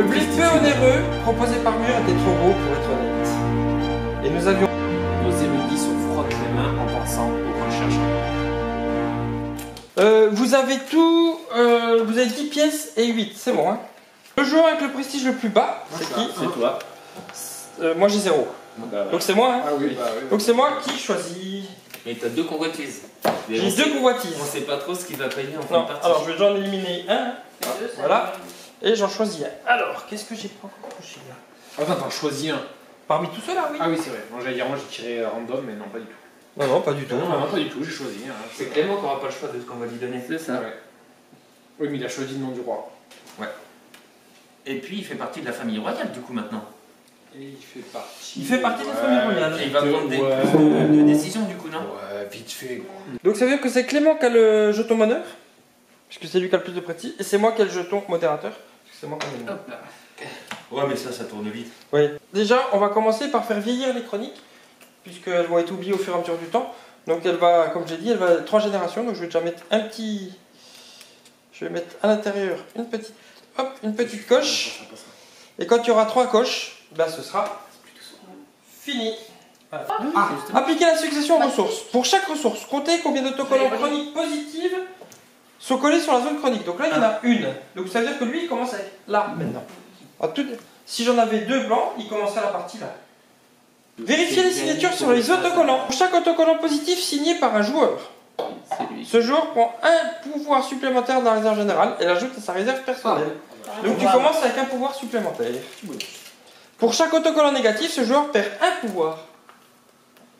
Le blé peu onéreux proposé par Mur était trop beau pour être honnête. Et nous avions... Nos érudits se frottent les mains en pensant aux recherches. vous avez tout... vous avez 10 pièces et 8, c'est bon hein. Le joueur avec le prestige le plus bas, c'est qui? C'est toi. Moi j'ai 0. Bah, Donc c'est moi hein. Ah oui, bah oui. Donc c'est moi qui choisis. Et t'as 2 convoitises. J'ai 2 convoitises. On sait pas trop ce qui va payer en fin Non, de partie. alors je vais déjà en éliminer un. Voilà. Et j'en choisis un. Alors, qu'est-ce que j'ai pas encore couché là? Attends, t'en choisis un. Parmi tout cela, oui. Ah oui, c'est vrai. Moi j'allais dire, moi j'ai tiré random, mais non, pas du tout. Non, non, pas du tout. Non, pas du tout, j'ai choisi un. C'est Clément qui aura pas le choix de ce qu'on va lui donner. C'est ça. Ouais. Oui, mais il a choisi le nom du roi. Ouais. Et puis il fait partie de la famille royale du coup maintenant. Et il fait partie. Il fait partie de la famille royale. Et il va prendre des Ouais. de décisions du coup, non? Ouais, vite fait, gros. Donc ça veut dire que c'est Clément qui a le jeton meneur, puisque c'est lui qui a le plus de prestige, et c'est moi qui ai le jeton modérateur, puisque c'est moi qui ai le Hop là. Ouais, mais ça tourne vite. Oui. Déjà, on va commencer par faire vieillir les chroniques, puisqu'elles vont être oubliées au fur et à mesure du temps. Donc elle va, comme j'ai dit, elle va 3 générations, donc je vais déjà mettre un petit... Je vais mettre à l'intérieur une petite... Hop, une petite coche. Et quand il y aura 3 coches, ben ce sera fini. Voilà. Appliquer la succession aux ressources. Pour chaque ressource, comptez combien d'autocollants chroniques positives sont collés sur la zone chronique. Donc là, il y en a une. Donc ça veut dire que lui, il commence avec là maintenant. Si j'en avais 2 blancs, il commencerait la partie là. Vérifiez les signatures sur les autocollants. Pour chaque autocollant positif signé par un joueur, ce joueur prend un pouvoir supplémentaire de la réserve générale et l'ajoute à sa réserve personnelle. Donc tu commences avec un pouvoir supplémentaire. Pour chaque autocollant négatif, ce joueur perd un pouvoir.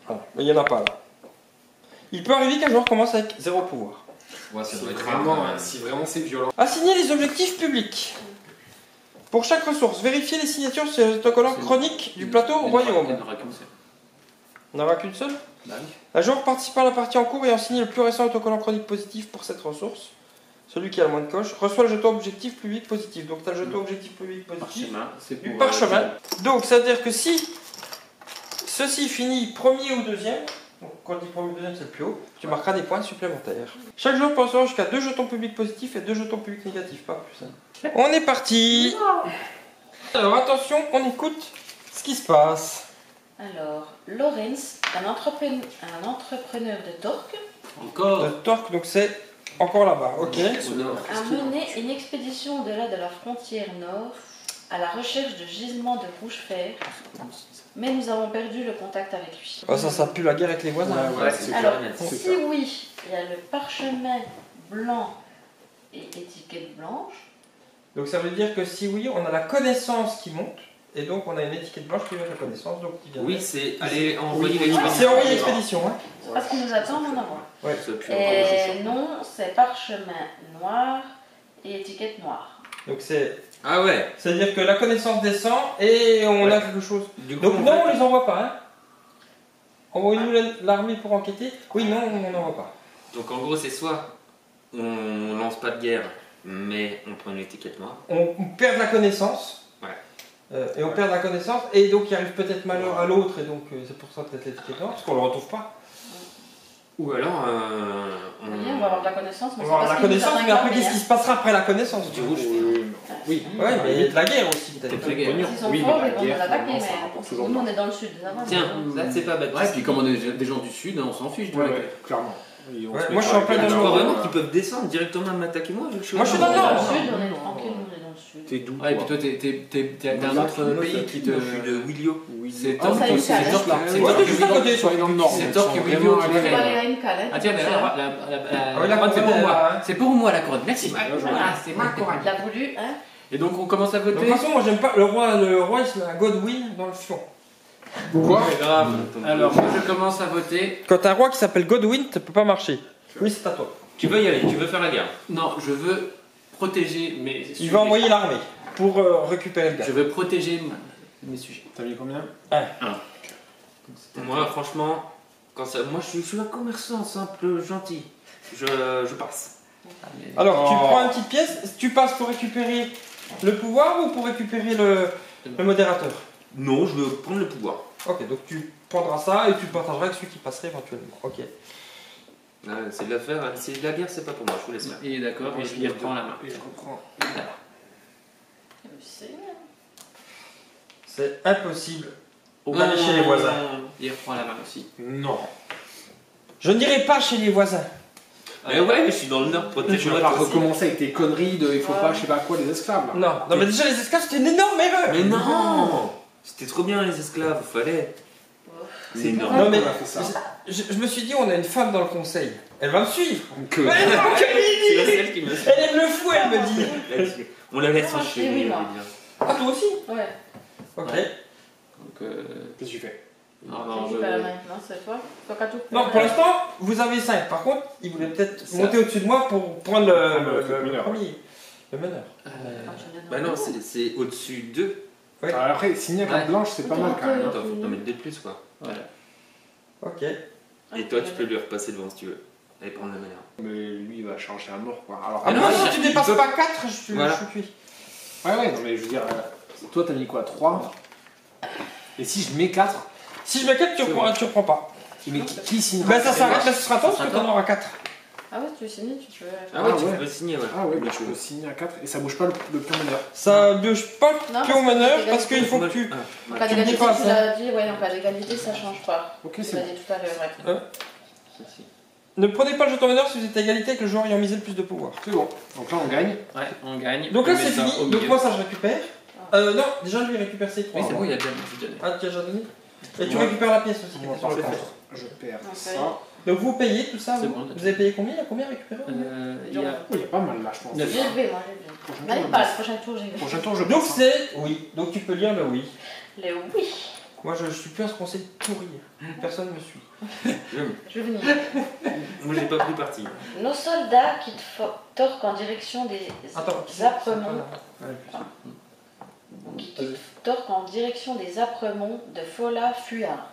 Ah, mais il n'y en a pas là. Il peut arriver qu'un joueur commence avec 0 pouvoir. Ouais, ça doit être Vraiment, si vraiment c'est violent. Assigner les objectifs publics. Pour chaque ressource, vérifiez les signatures sur les autocollants chroniques du plateau royaume. Il n'y en aura qu'une seule. On n'en aura qu'une seule. Un joueur participant à la partie en cours ayant signé le plus récent autocollant chronique positif pour cette ressource, celui qui a le moins de coches, reçoit le jeton objectif public positif. Donc tu as le jeton objectif public positif C'est du parchemin. Donc ça veut dire que si ceci finit premier ou deuxième, donc quand je dis premier ou deuxième c'est le plus haut, tu marqueras des points supplémentaires. Chaque joueur peut recevoir jusqu'à 2 jetons publics positifs et 2 jetons publics négatifs, pas plus. Hein. On est parti. Alors attention, on écoute ce qui se passe. Alors, Lorenz, un entrepreneur de Torque, Encore. Le torque, donc c'est encore là-bas, ok. a mené une expédition au-delà de la frontière nord à la recherche de gisements de rouge-fer, mais nous avons perdu le contact avec lui. Oh, ça pue la guerre avec les voisins. Ouais, c'est Alors, clair et net. si oui, il y a le parchemin blanc et étiquette blanche. Donc ça veut dire que si oui, on a la connaissance qui monte, et donc on a une étiquette blanche qui vient de la connaissance, donc qui vient. Oui, c'est aller envoyer Oui, l'expédition. c'est envoyer l'expédition, hein. C'est parce qu'il nous attend en avant. Ouais. Ça pue encore le chouchou. Et non, c'est parchemin noir et étiquette noire. Donc c'est. Ah ouais. C'est-à-dire que la connaissance descend et on a quelque chose. Du coup, Donc en non, fait- on les envoie pas, hein. Envoyez-nous l'armée pour enquêter. Oui, non, on n'envoie pas. Donc en gros, c'est soit on lance pas de guerre, mais on prend une étiquette noire. On perd la connaissance. Ouais. Et on perd la connaissance, et donc il arrive peut-être malheur à l'autre, et donc c'est pour ça peut-être l'étiquette noire, parce qu'on le retrouve pas. Ou alors Oui, on va avoir de la connaissance, mais On c'est va avoir parce la qu'il nous connaissance, attend mais après une qu'est-ce qui se passera après la connaissance du rouge. Oui. Ouais, mais de la guerre aussi peut-être. Peut-être la guerre. S'ils sont Oui, forts, mais ils la vont nous guerre, attaquer, finalement, ça mais rapporte toujours nous on de est dans le sud. Ça va, Tiens, ça c'est pas bête. Ouais, puis comme on est des gens du sud, hein, on s'en fiche. Ouais, ouais, clairement. Et on Ouais, se met moi, je suis en plein avec dans la le Je crois jambe. vraiment qu'ils peuvent descendre directement m'attaquer moi vu que je suis Moi, je suis dans On le est dans nord. le sud, on est tranquille, on est dans le sud. T'es doux. Ouais, et puis toi, t'es un autre pays qui te. Moi, je suis de Willio. C'est Ah, Torque, ça y est, ça c'est y est. Torque là. C'est Ouais, Torque t'es juste à côté. Soyez dans le nord. C'est donc, Torque ils et sont Willio vraiment qui On allés- va aller à une calette. Ah tiens, d'ailleurs, oui, la c'est pour couronne, moi. hein. C'est pour moi la couronne. Merci. Voilà, c'est ma couronne. Il a voulu, hein. Et donc on commence à De toute voter. façon, moi j'aime pas. Le roi il se met un Godwin dans le fion. Quoi? C'est grave. Alors moi je commence à voter. Quand t'as un roi qui s'appelle Godwin, ça peut pas marcher. Oui, c'est à toi. Tu veux y aller, tu veux faire la guerre. Non, je veux protéger mes. Il va envoyer l'armée pour récupérer le gars. Je veux protéger mes sujets. T'as mis combien? Moi, franchement, quand ça, moi je suis un commerçant simple, gentil. Je passe. Alors, tu Oh. prends une petite pièce, tu passes pour récupérer le pouvoir ou pour récupérer le modérateur? Non, je veux prendre le pouvoir. Ok, donc tu prendras ça et tu le partageras avec celui qui passerait éventuellement. Ok. Ah, c'est de l'affaire, c'est de la guerre, c'est pas pour moi, je vous laisse faire. Il est d'accord, et il reprend la main. Et je comprends. C'est C'est impossible d'aller chez les voisins. Il reprend la main aussi. Non. Je n'irai pas chez les voisins. Mais ouais, mais je suis dans le nord, Tu protège-moi vas pas toi aussi. recommencer avec tes conneries de il faut pas, je sais pas quoi, les esclaves là. Non, mais déjà les esclaves c'était une énorme erreur. Mais non. C'était trop bien les esclaves, fallait. C'est énorme. Non, mais- On a fait ça. Je me suis dit, on a une femme dans le conseil. Elle va me suivre. Que- Mais non, C'est Camille, celle qui me elle aime le fou, elle me dit. Là-dessus. On la laisse Moi, en je chez dis oui, lui, moi. Ah, toi aussi. Ouais. Ok. Donc, Qu'est-ce que tu fais? non, C'est qui qui a la main? Non, c'est toi. Toi, Katou. Non, pour l'instant, vous avez 5. Par contre, il voulait peut-être Ça. monter au-dessus de moi pour prendre le meneur. premier. Le meneur. Bah non, c'est au-dessus d'eux. Ouais. Alors après, signer à carte Ouais. blanche, c'est pas mal quand même. Attends, faut t'en mettre deux de plus quoi. voilà. Ok. Et toi, tu peux lui repasser devant si tu veux. Allez prendre la manière. Mais lui, il va changer à mort quoi. Alors, Ah, non, moi, il- si tu il dépasses peut- pas 4, je suis Voilà. cuit. ouais, non, mais je veux dire, toi t'as mis quoi 3. Et si je mets 4, Si je mets 4, tu reprends pas. mais qui signera? Ben ça s'arrête, Ah mais ce sera toi parce que t'en auras 4. Ah ouais, tu signes, tu peux. Ah ouais, Ah tu ouais. peux signer, ouais. ouais, mais je peux signer à 4 et ça bouge pas le pion meneur. Ça bouge pas Non, le pion meneur parce que parce qu'il faut que tu. Ah, En ouais. cas Tu me dis d'égalité, quoi, tu ça l'as dit, ouais, en cas d'égalité, ça change pas. Ok, Tu c'est l'as bon. dit tout à l'heure, ouais. Ceci. Ne prenez pas le jeton meneur si vous êtes à égalité avec le joueur ayant misé le plus de pouvoir. C'est bon. Donc là, on gagne. Ouais, on gagne. Donc là On met c'est ça fini, au donc milieu. moi ça je récupère. Non, déjà lui il récupère ses 3. Oui, c'est bon, il y a déjà donné. Ah, tu as déjà donné. Et tu Ouais. récupères la pièce aussi qui Moi, était sur par le contre, fait. je perds Ok. ça. Donc vous payez tout ça, C'est vous, bon, vous avez payé combien? Il y a combien récupéré Il y a... Oh, il y a pas mal là, je pense. Neuf. J'ai levé, moi, j'ai levé. Prochain N'allez tour, pas, je le prochain tour, j'ai levé. Prochain tour, je Donc passe. c'est oui, donc tu peux lire le oui. Le oui. Moi je suis plus à ce conseil pour rire. Personne ne me suit. Je vais venir. Moi, j'ai pas pris parti. Nos soldats quittent Torque en direction des Attends, âpremonts. Ouais, Quittent Torque en direction des âpremonts de Fola Fuar.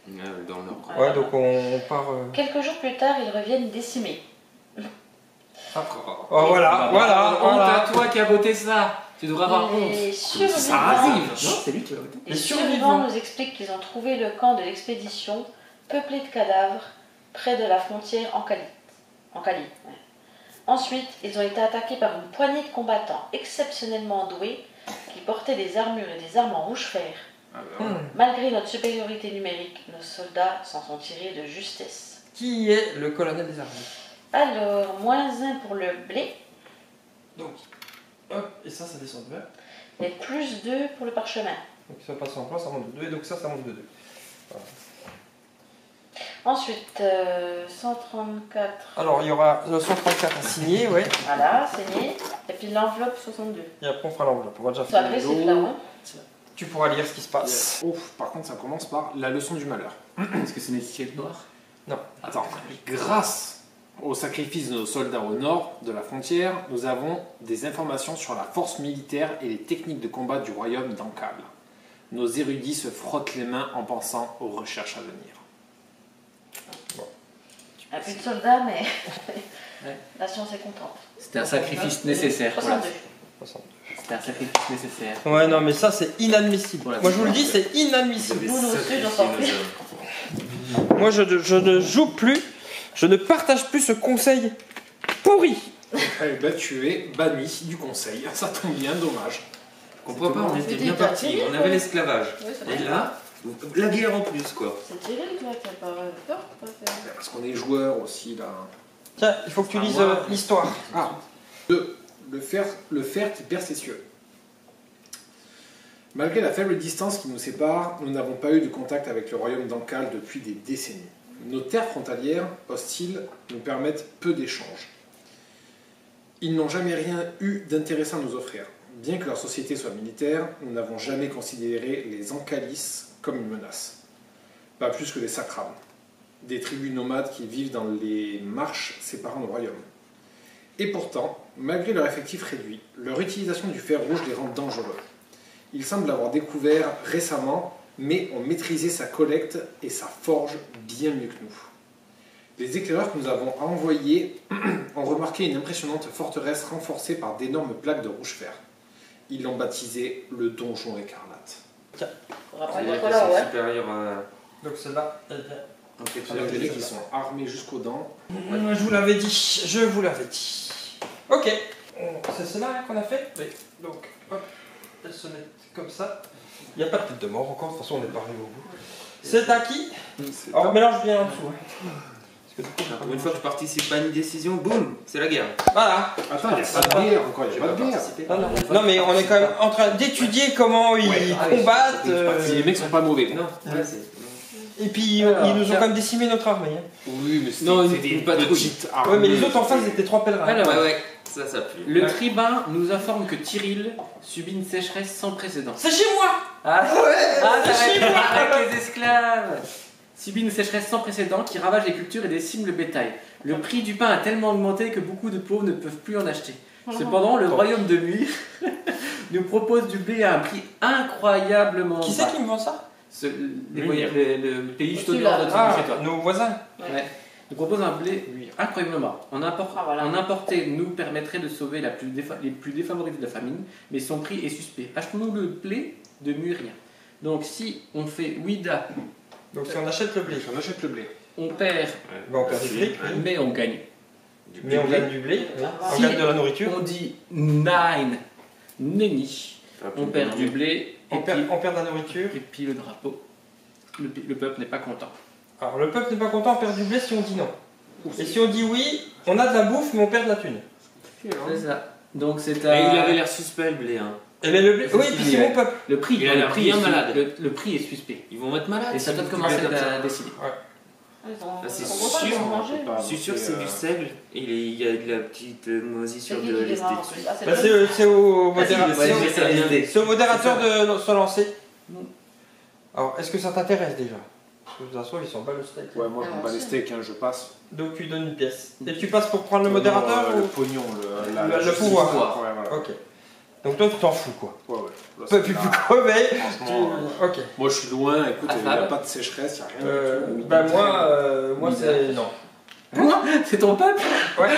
Ouais, dans le nord. Ouais, donc on part. Quelques jours plus tard, ils reviennent décimés. Oh voilà, voilà, Honte voilà. à toi qui a voté ça. Tu devrais avoir honte. Les survivants, Ça arrive. Non, c'est lui qui l'a voté. les Les survivants survivants. nous expliquent qu'ils ont trouvé le camp de l'expédition peuplé de cadavres près de la frontière en Cali. Ouais. Ensuite, ils ont été attaqués par une poignée de combattants exceptionnellement doués qui portaient des armures et des armes en rouge fer. Malgré notre supériorité numérique, nos soldats s'en sont tirés de justesse. Qui est le colonel des armées? Alors, -1 pour le blé Donc, hop, et ça descend de 20. et +2 pour le parchemin. Donc ça passe en place, ça monte de 2, et donc ça monte de 2. Ensuite, 134, Alors il y aura le 134 à signer, ouais. voilà, signé. Et puis l'enveloppe 62. Et après on fera l'enveloppe, on va déjà Ça faire. après, c'est là, hein. Tu pourras lire ce qui se passe. Ouf, par contre, ça commence par la leçon du malheur. Est-ce que c'est une étiquette noire? Attends, grâce au sacrifice de nos soldats au nord de la frontière, nous avons des informations sur la force militaire et les techniques de combat du royaume d'Ankal. Nos érudits se frottent les mains en pensant aux recherches à venir. Un peu de soldats, mais Ouais. la science est contente. C'était un sacrifice nécessaire. Voilà. 62. 60. C'était un sacrifice nécessaire. Ouais, non, mais ça c'est inadmissible. Voilà. Moi je vous le dis, c'est inadmissible. Nous, nous aussi, j'en sors plus. Moi je ne joue plus, je ne partage plus ce conseil pourri. Eh ben, tu es banni du conseil. Ça tombe bien, dommage. Comprends pas, on était C'était bien pas partis. terrible, On avait ouais. l'esclavage. Oui, c'est Et vrai. là, la guerre en plus, quoi. C'est terrible, toi, t'as pas peur quoi, c'est- Parce qu'on est joueurs aussi, là. Tiens, il faut que tu lises l'histoire. Ah, 2. Le fer qui perce ses cieux. Malgré la faible distance qui nous sépare, nous n'avons pas eu de contact avec le royaume d'Ankal depuis des décennies. Nos terres frontalières, hostiles, nous permettent peu d'échanges. Ils n'ont jamais rien eu d'intéressant à nous offrir. Bien que leur société soit militaire, nous n'avons jamais considéré les Ankalis comme une menace. Pas plus que les Sakrams, des tribus nomades qui vivent dans les marches séparant nos royaumes. Et pourtant, malgré leur effectif réduit, leur utilisation du fer rouge les rend dangereux. Ils semblent l'avoir découvert récemment, mais ont maîtrisé sa collecte et sa forge bien mieux que nous. Les éclaireurs que nous avons envoyés ont remarqué une impressionnante forteresse renforcée par d'énormes plaques de rouge fer. Ils l'ont baptisé le donjon écarlate. On rappelle C'est quoi là, ouais. supérieur à. Donc celle-là, elle vient. Avec des mecs qui sont armés jusqu'aux dents. Je vous l'avais dit, je vous l'avais dit. Ok, c'est celle-là qu'on a fait. Oui. Donc, hop. elles se mettent comme ça. Il n'y a pas de tête de mort encore, de toute façon on n'est pas arrivé au bout. C'est à qui? Alors mélange bien en dessous. Hein. Parce que du coup, Pour une fois que je participe à une décision, boum, c'est la guerre. voilà. Attends, il n'y a pas de bière encore, il n'y a pas de bière. Non, mais on est quand même en train d'étudier comment ils combattent. Les mecs sont pas mauvais. Non, ouais, c'est. Et puis Alors, ils nous ont quand même décimé notre armée. Hein. Oui, mais c'est Non, c'est une des patrouille. Ouais, mais les autres en face ils étaient 3 pèlerins. Alors, Ouais, ouais, ça pue. le tribun nous informe que Tyril subit une sécheresse sans précédent. C'est chez moi. Ah, Ouais, ça c'est chez va être moi. avec les esclaves. Subit une sécheresse sans précédent qui ravage les cultures et décime le bétail. Le prix du pain a tellement augmenté que beaucoup de pauvres ne peuvent plus en acheter. Cependant, le royaume de Muir nous propose du blé à un prix incroyablement Qui bas. c'est qui me vend ça? Le pays juste au Celui-là. nord de Ah, chez toi. nos voisins. Ouais. Nous propose un blé incroyablement bas. Ah, voilà. En importer nous permettrait de sauver les plus défavorisés de la famine, mais son prix est suspect. Achetons-nous le blé de Murien. Donc si on fait Ouida, Donc si on achète le blé, On achète le blé. on perd, on perd du blé, mais on gagne. mais on gagne du blé, on Si gagne de la nourriture. on dit Nine, Neni, on perd du blé, et On perd de la nourriture. puis le drapeau. Le peuple n'est pas content. Alors le peuple n'est pas content, on perd du blé si on dit non. Et si on dit oui, on a de la bouffe, mais on perd de la thune. C'est ça. Donc c'est Et il avait l'air suspect le blé, hein. Et bien le blé, C'est oui, ce puis qu'il c'est dit, mon peuple. le prix. Il a le l'air prix bien est malade. Le prix est suspect. Ils vont être malades. Et ça doit si commencer tu fais comme ça. à décider. Ah, c'est Ils sûr. sont contents, ils vont manger. Je suis sûr que c'est du seigle. Et il y a de la petite moisissure C'est qui de qui lait démarre dessus. Ah, c'est Bah, le- c'est au Ah, si, modérateur. ouais, j'ai ça, l'idée. C'est au modérateur de se lancer. Alors, est-ce que ça t'intéresse déjà? Parce que de toute façon, ils sont pas le steak. Ouais, moi, je me bats les steaks, hein, je passe. Donc tu donnes une pièce. Et tu passes pour prendre le modérateur Le ou... pognon, Le justice. pouvoir. Ouais, voilà. Ok. Donc toi, tu t'en fous quoi. Ouais, ouais. Là, Peu c'est plus là, crever. franchement, Ok. Moi, je suis loin, écoute, Ah, il n'y a Fab. pas de sécheresse, il n'y a rien du tout. Bah moi c'est... Non. C'est ton peuple?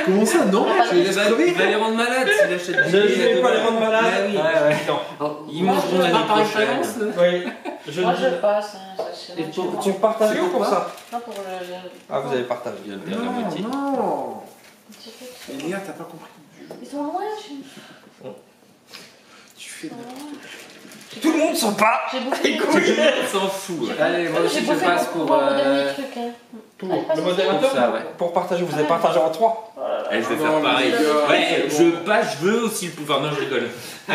Comment ça, non Je les Il laisse va, crever. il va les rendre malades s'il achète Je du vais pas les rendre malades. Bah oui. Ouais. Non. Ils mangeront Pas l'année par prochaine. expérience. Oui. Je Moi le je dis. passe, hein, ça c'est Et pour- Tu partages ou pour ça? Non, pour le. Ah, vous avez partagé. Il vient de perdre la moitié. Non Un petit peu. Elia, t'as pas compris. Ils sont loin, Tu fais de Tout le monde s'en part. j'ai bouffé. On s'en fout. Ouais. Allez, moi aussi J'ai je bouffé passe mon pour. dernier truc. Hein. Tout. Allez, passe Le au modérateur pour ça, ouais. pour partager. Vous avez partagé en 3. Eh, je vais Non, faire pareil. les gars, Ouais, c'est bon. je veux aussi le pouvoir. Non, je rigole. Ah,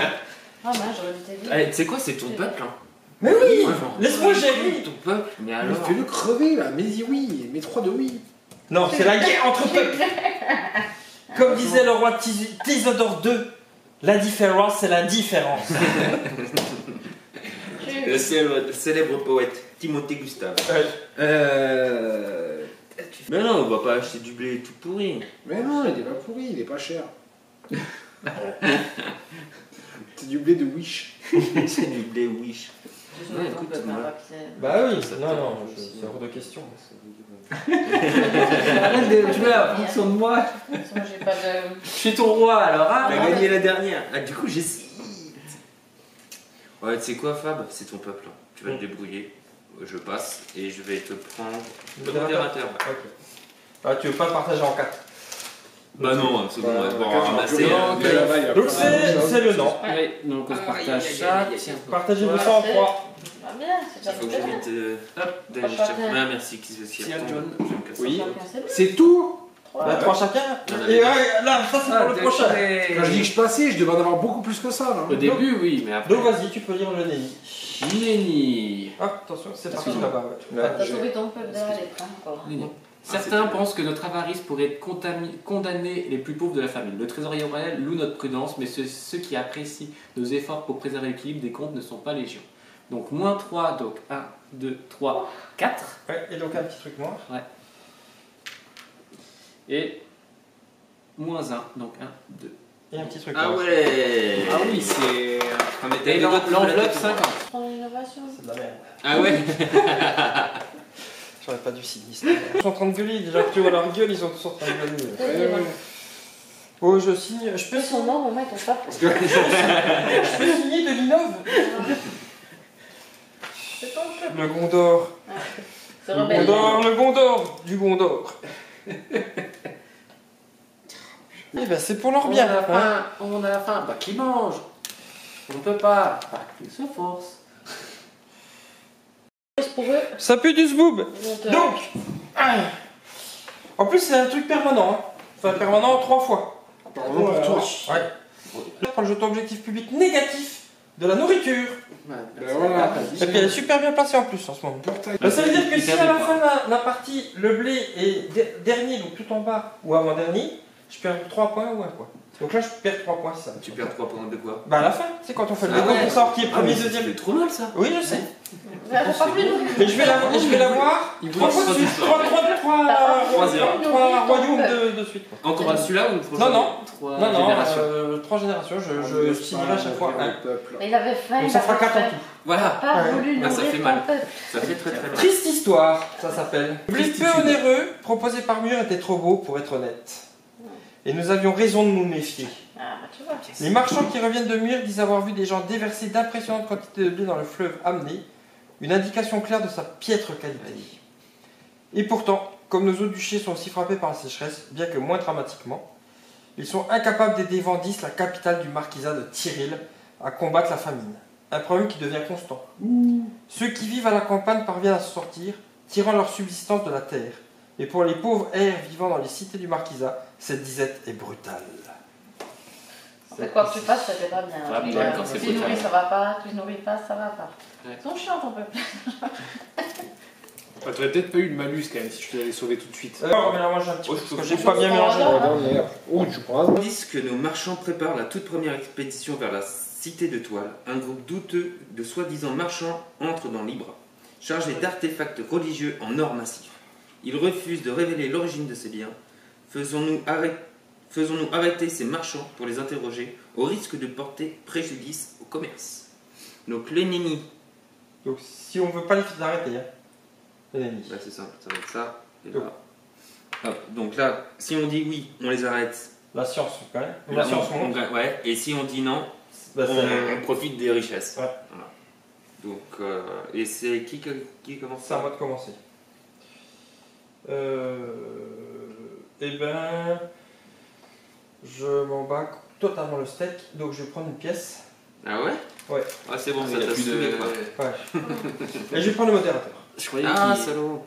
mince, j'aurais dû t'aider. Allez, tu sais quoi, c'est ton peuple. Hein. Mais oui. Ouais, Laisse-moi gérer. ton peuple. Mais Mais alors. fais-le crever là, mais dis oui, mets 3 de oui. Non, c'est la guerre entre peuples. Comme disait le roi Théodore II, la différence, c'est l'indifférence. Le célèbre poète Timothée Gustave. Mais non, on va pas acheter du blé tout pourri. Mais non, il est pas pourri, il est pas cher. C'est du blé de Wish. C'est du blé Wish. Désolé, Ouais, ton écoute, peuple, moi. hein, papier. Bah oui, non, c'est hors de question. Arrête de jouer en fonction de moi. De toute façon, j'ai pas de. Je suis ton roi alors. Ah, On a gagné la dernière. Ah, du coup, j'ai 6. Ouais, tu sais quoi, Fab? C'est ton peuple. Hein. Tu vas te débrouiller. Je passe et je vais te prendre le modérateur. Ok. Ah, tu veux pas partager en 4. Bah non, c'est bon, on va devoir Quatre, ramasser. non, hein. que là-bas, il y a Donc pas c'est le non. Oui, donc on se partage Aïe, ça. aïe, aïe, aïe. Tiens. Partagez Ouais, vous ça en c'est- 3. Ah, bien, c'est Il faut que déjà bien. j'évite d'aller Trois chercher. chacun. Ah, merci, qui se Tiens, tire. John. Je vais me casser. Oui. Chacun, c'est bon. C'est tout. Bah 3 chacun. On Et avait- là, ça c'est pour le prochain. Quand je dis que je passais, je devais en avoir beaucoup plus que ça là. Au début, oui, mais après. Donc vas-y, tu peux lire le Néni. Nenni. Ah, attention, c'est parti Excuse-moi. là-bas. Ouais. T'as j'ai- sauvé ton peuple derrière l'écran encore. Nenni. Ah, Certains c'était- pensent que notre avarice pourrait condamner les plus pauvres de la famille. Le trésorier royal loue notre prudence, mais ceux qui apprécient nos efforts pour préserver l'équilibre des comptes ne sont pas légion. Donc moins 3, donc 1, 2, 3, 4. Ouais, et donc un petit truc noir. Et moins 1, donc 1, 2. Et un petit truc Ah noir. ouais. Ah oui, c'est. Ah, mais t'as Et les doigts de l'enveloppe la tête. 50. Prends l'innovation. C'est de la merde. Ah ouais. J'aurais pas du sinistre. Ils sont en train de gueuler, déjà que tu vois leur gueule, ils sont tous en train de gueuler. Ouais, ouais. Oh, je signe, je peux Fais son signer, nom, on met ton peuple. je peux signer de l'innov. C'est ton peuple. Le Gondor. C'est Le rebelle. Gondor, le Gondor, du Gondor. Eh ben c'est pour leur bien. On a hein. faim, on a faim. Bah qui mange? On ne peut pas. Pas qu'il se force. Pour eux, Ça pue du zboob. ils vont te- Donc, en plus c'est un truc permanent. Hein. Enfin permanent 3 fois. Pardon pour toi. Ouais. Prends le jeton objectif public négatif de la nourriture. Ouais, Ben voilà. Et puis elle est super bien placée en plus en ce moment. Portail. Ça veut dire que Il si perd à des la points. fin la partie, le blé est dernier, donc tout en bas, ou avant-dernier, je perds 3 points ou 1 point. Donc là je perds 3 points, c'est ça. Tu perds 3 points de quoi? Bah à la fin, c'est quand on fait le Ah décompte ouais. pour savoir qui est premier, mais deuxième. c'est trop mal ça. Oui, je sais. Mais faut pas plus nous. Mais je vais la voir Il 3 voit fois de trois suite. histoires. 3 royaumes de suite. quoi. Encore celui-là ou le prochain? Non, non. Trois Non, non, générations. 3 générations, je signerai à chaque fois un. Mais il avait faim, Donc il ça fera avait 4 en faim. tout. Voilà, Pas Ouais. voulu Ah, ça nourrir fait ton mal. peuple. ça fait très très mal. Triste histoire, ça s'appelle. Le blé peu Tristitude. onéreux proposé par Mur était trop beau pour être honnête. Et nous avions raison de nous méfier. Ah, bah tu vois. Les marchands qui reviennent de Mur disent avoir vu des gens déverser d'impressionnantes quantités de blé dans le fleuve amené, une indication claire de sa piètre qualité. Et pourtant, comme nos eaux duchés sont aussi frappés par la sécheresse, bien que moins dramatiquement, ils sont incapables d'aider Vendis, la capitale du marquisat de Tyril, à combattre la famine. Un problème qui devient constant. Ceux qui vivent à la campagne parviennent à se sortir, tirant leur subsistance de la terre. Et pour les pauvres airs vivant dans les cités du marquisat, cette disette est brutale. C'est quoi que tu fasses, ça fait pas bien. Ah, Puis, d'accord, c'est tu brutal. nourris, ça va pas. Tu nourris pas, ça va pas. Ouais. Ils sont chiants ton peuple. Bah, t'aurais peut-être pas eu de malus quand même si je te l'avais sauvé tout de suite. On va mélanger un petit peu, Oh, parce je que j'ai pas bien mélangé. Oh, tu prends un. Tandis que nos marchands préparent la toute première expédition vers la cité de Toile, un groupe douteux de soi-disant marchands entre dans l'Ibra, chargé d'artefacts religieux en or massif. Ils refusent de révéler l'origine de ces biens. Faisons-nous arrêter ces marchands pour les interroger, au risque de porter préjudice au commerce. Donc l'ennemi, Donc si on veut pas les arrêter, hein, les ennemis. bah, c'est simple, ça va être ça. Et Donc. là. Hop, donc là, si on dit oui, on les arrête. La science, quand même. La science on monte. gagne, ouais. Et si on dit non, Bah, on profite des richesses. Ouais. Voilà. Donc, et c'est qui commence c'est à ça? moi de commencer. Eh ben, je m'en bats totalement le steak, donc je vais prendre une pièce. Ah ouais? Ouais. Ah c'est bon, Il ça y a t'a plus saoulé de. quoi. Ouais. Et je vais prendre le modérateur. Je croyais Ah qu'il- salaud.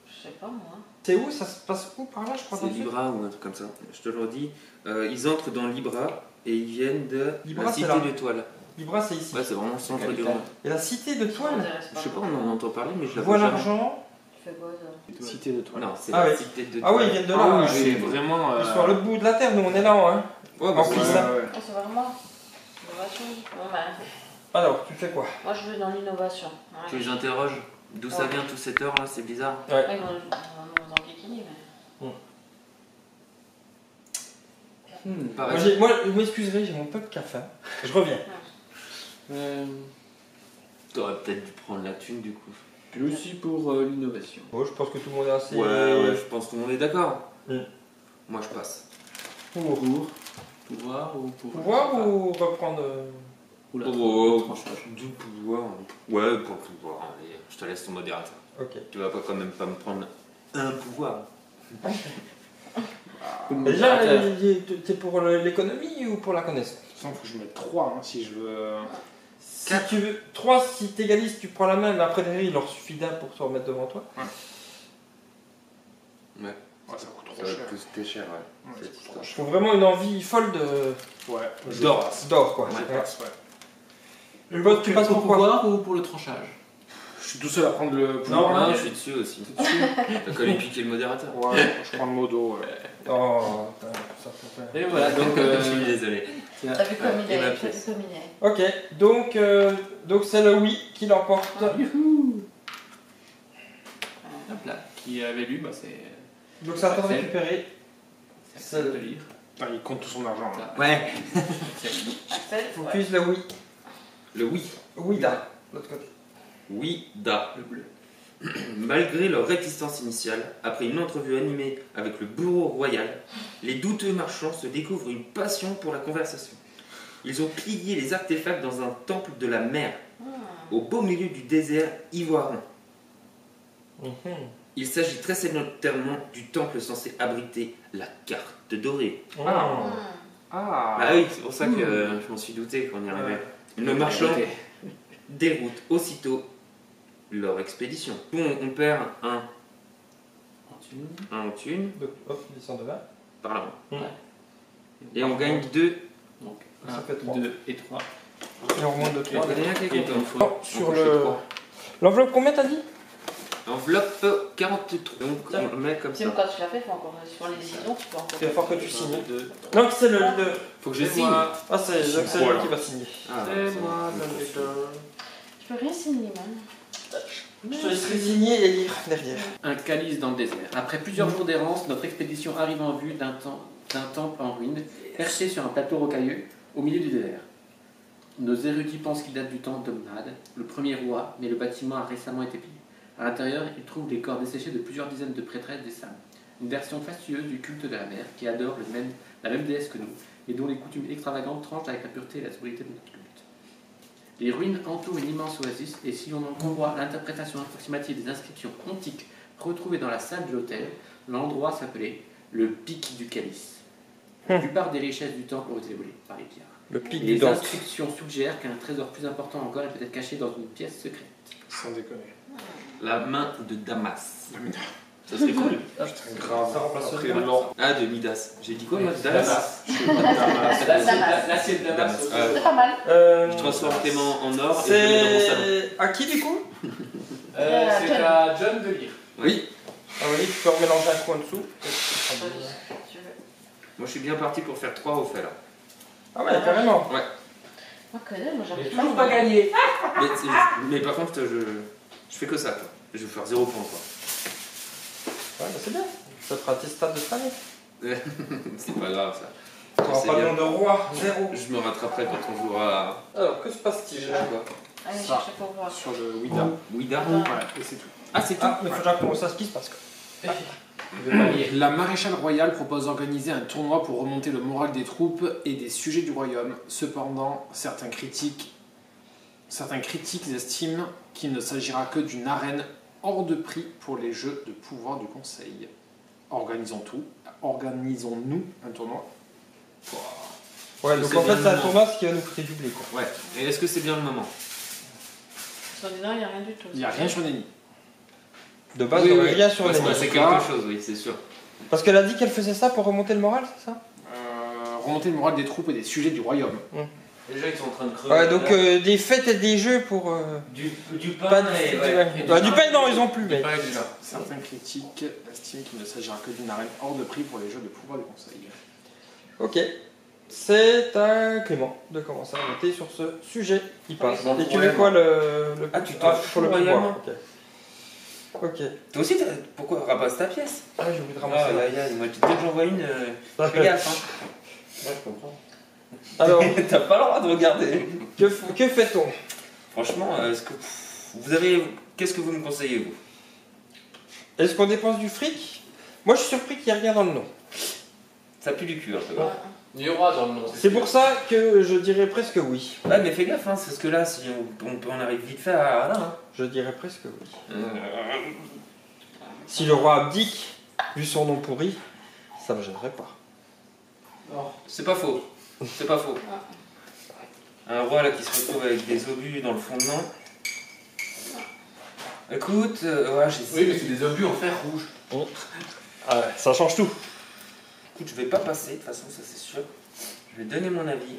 Je sais pas moi. C'est où? Ça se passe où par là, je crois, C'est dans le sud? Libra ou un truc comme ça. Je te le redis. Ils entrent dans Libra et ils viennent de Libra, la c'est cité là. de Toile. Libra, c'est ici. Ouais, c'est vraiment le centre du capitale. monde. Et la cité de Ça Toile, m'intéresse Je sais pas, on en entend parler, mais je la vois vois jamais. l'argent. Tu fais quoi ça? Cité de toi. Non, c'est Ah la ouais. cité de Toile. Ah oui, ils viennent de là. Ah oui, hein. c'est vraiment. Ils sont à l'autre bout de la terre, nous on est là, hein. Ouais, En c'est- plus, ça. Ah, c'est vraiment innovation. Bon, bah, Alors, tu fais quoi? moi je veux dans l'innovation. Tu Ouais. les interroges. D'où ça Ouais. vient tout cette heure là, c'est bizarre. Ouais, ils vont nous enquiquiner, mais. Pareil. Moi, vous m'excuserez, j'ai mon peuple qui a faim. Je reviens. T'aurais peut-être dû prendre la thune du coup. Puis aussi pour l'innovation. Bon, je pense que tout le monde est assez. Ouais, je pense qu'on est d'accord. Mm. Moi je passe. Pour Pouvoir ou pour. pouvoir ou reprendre. Ou la Oh, tranchage. du pouvoir. Ouais, pour le pouvoir. Allez, je te laisse ton modérateur. Ok. Tu vas pas quand même pas me prendre un pouvoir. Déjà, t'es pour l'économie ou pour la connaissance? De toute façon, il faut que je mette 3 si je veux. Si tu veux 3, si t'égalises, tu prends la main, mais après derrière, il leur suffit d'un pour se remettre devant toi. Ouais. Ouais, ça coûte Ça trop va cher. coûter cher, ouais. Ouais, Cette ça coûte histoire. trop Il cher. faut vraiment une envie folle Ouais, je d'or, passe. d'or quoi. Je Ouais. passe, ouais. Le boss, tu passes Pour pour quoi? pouvoir ou pour le tranchage? Je suis tout seul à prendre le Non, pouvoir. Ah, ouais. je suis dessus aussi. T'as qu'à lui piquer le modérateur. Ouais, je prends le modo. Ouais. Oh, putain, ça peut faire. Et voilà, donc. Je suis désolé. T'as vu comme il Et ma est, t'as vu pièce. comme il est. Ok, donc c'est le oui qui l'emporte. Youhou. Hop là. Qui avait lu, bah c'est. Donc c'est à toi de Axel. récupérer. C'est de lire. Putain, il compte tout son argent. Là. Ouais. Axel, Faut ouais. puise le oui. Le oui. Oui, là, de l'autre côté. Oui, da. Le bleu. Malgré leur réticence initiale, après une entrevue animée avec le bureau royal, les douteux marchands se découvrent une passion pour la conversation. Ils ont plié les artefacts dans un temple de la mer, au beau milieu du désert ivoiron. Il s'agit très certainement du temple censé abriter la carte dorée. Ah. Ah, Ah oui, c'est pour ça que je m'en suis douté qu'on y arrivait. Le marchand déroute aussitôt leur expédition. On perd un en thune Donc, hop, ils sont de là. par là. Ouais. Et on gagne 2. Donc, Ça 1, fait 3. 2 et 3. Et on remonte de Il y 3. en a un qui est Et content. il faut Non, sur coucher le. trois. L'enveloppe, combien t'as dit? Enveloppe 43. Donc Tiens. on le met comme C'est ça. quand tu l'as fait, il faut encore. Sur les décisions, tu peux encore. Il va falloir que tu signes. 2. Non, c'est le leader. Faut que je C'est signe. moi. Ah, c'est donc c'est Voilà. lui qui va signer. Ah, C'est moi, le leader. Je peux rien signer, man. Je te laisserai signer et lire derrière. Un calice dans le désert. Après plusieurs jours d'errance, notre expédition arrive en vue d'un temple en ruine, perché sur un plateau rocailleux, au milieu du désert. Nos érudits pensent qu'il date du temps d'Omnad, le premier roi, mais le bâtiment a récemment été pillé. À l'intérieur, ils trouvent les corps desséchés de plusieurs dizaines de prêtresses des Sam, une version fastueuse du culte de la mer qui adore la même déesse que nous, et dont les coutumes extravagantes tranchent avec la pureté et la sobriété de notre culte. Les ruines entourent une immense oasis, et si l'on en croit l'interprétation approximative des inscriptions antiques retrouvées dans la salle de l'hôtel, l'endroit s'appelait le Pic du Calice. La plupart des richesses du temple ont été volées par les pillards. Le pic du Les Dante. inscriptions suggèrent qu'un trésor plus important encore est peut-être caché dans une pièce secrète. sans déconner. La main de Damas. Ça serait cool. Putain, grave. Ça remplace Après le l'or. Ah, de Midas. J'ai dit quoi moi? Damas. Damas. Je sais pas, Damas. Là, c'est le Damas. Damas. C'est pas mal. Je transforme Clément en or et je le mets dans mon salon. C'est à qui du coup? C'est à John de lire. Oui. Ah oui, tu peux remélanger un coup en dessous. Si tu veux. Moi je suis bien parti pour faire 3 au fait là. Ah ouais, carrément. Moi, que dalle, moi j'arrive Toujours pas gagné. Mais par contre, je fais que ça quoi. Je vais faire 0 points quoi. Ouais, bah c'est bien. Ça fera tes stats de cette année. C'est pas grave ça. Tu n'auras C'est pas le bien. nom de roi, 0. Je me rattraperai quand on jouera Alors, que se passe-t-il? à quoi. Allez, Ça. chercher pour voir. Sur le Ouida. Wida. Voilà, et c'est tout. Ah c'est tout. Ah, mais il faut déjà qu'on sache ce qui se passe. Quoi. La maréchale royale propose d'organiser un tournoi pour remonter le moral des troupes et des sujets du royaume. Cependant, certains critiques estiment qu'il ne s'agira que d'une arène hors de prix pour les jeux de pouvoir du conseil. Organisons-nous un tournoi. Ouais, donc C'est en bien fait, le c'est un moment. tournoi, ce qui va nous coûter du blé. Quoi. Ouais. Et est-ce que c'est bien le moment? Sur le non, il n'y a rien du tout. Il n'y a rien sur Nenny. De base, Oui, il n'y aurait oui. rien sur Ouais, les c'est lignes. quelque chose, oui, c'est sûr. Parce qu'elle a dit qu'elle faisait ça pour remonter le moral, c'est ça? Remonter le moral des troupes et des sujets du royaume. Déjà, ils sont en train de crever. Ouais, donc des fêtes et des jeux pour. Du pain. Pas de, et- du pain, non, ils ont plus, mais. Certains critiques estiment qu'il ne s'agira que d'une arène hors de prix pour les jeux de pouvoir du conseil. Ok. C'est à Clément de commencer à voter sur ce sujet. Il passe. Bon, Et tu ouais, mets quoi le. Ah, tu pour touches le au pouvoir. royaume. Ok. Toi aussi, pourquoi ramasse ta pièce? Ah, j'ai oublié de Ah, ramasser. aïe, aïe, moi, dès que j'en vois une, fais gaffe. Hein. Ouais, je comprends. Alors, T'as pas le droit de regarder. que fait-on? Franchement, qu'est-ce que vous me conseillez, vous? Est-ce qu'on dépense du fric? Moi, je suis surpris qu'il n'y ait rien dans le nom. Ça pue du cul un peu. Il y aura dans le nom. C'est pour ça que je dirais presque oui. Ouais, mais fais gaffe, hein, parce que là, si on arrive vite fait à là. Hein. Je dirais presque oui. Si le roi abdique, vu son nom pourri, ça me gênerait pas. C'est pas faux. C'est pas faux. Un roi là qui se retrouve avec des obus dans le fondement. Écoute, ouais, Oui, mais c'est des obus en fer rouge. Ah ouais, ça change tout. Écoute, je vais pas passer, de toute façon, ça c'est sûr. Je vais donner mon avis.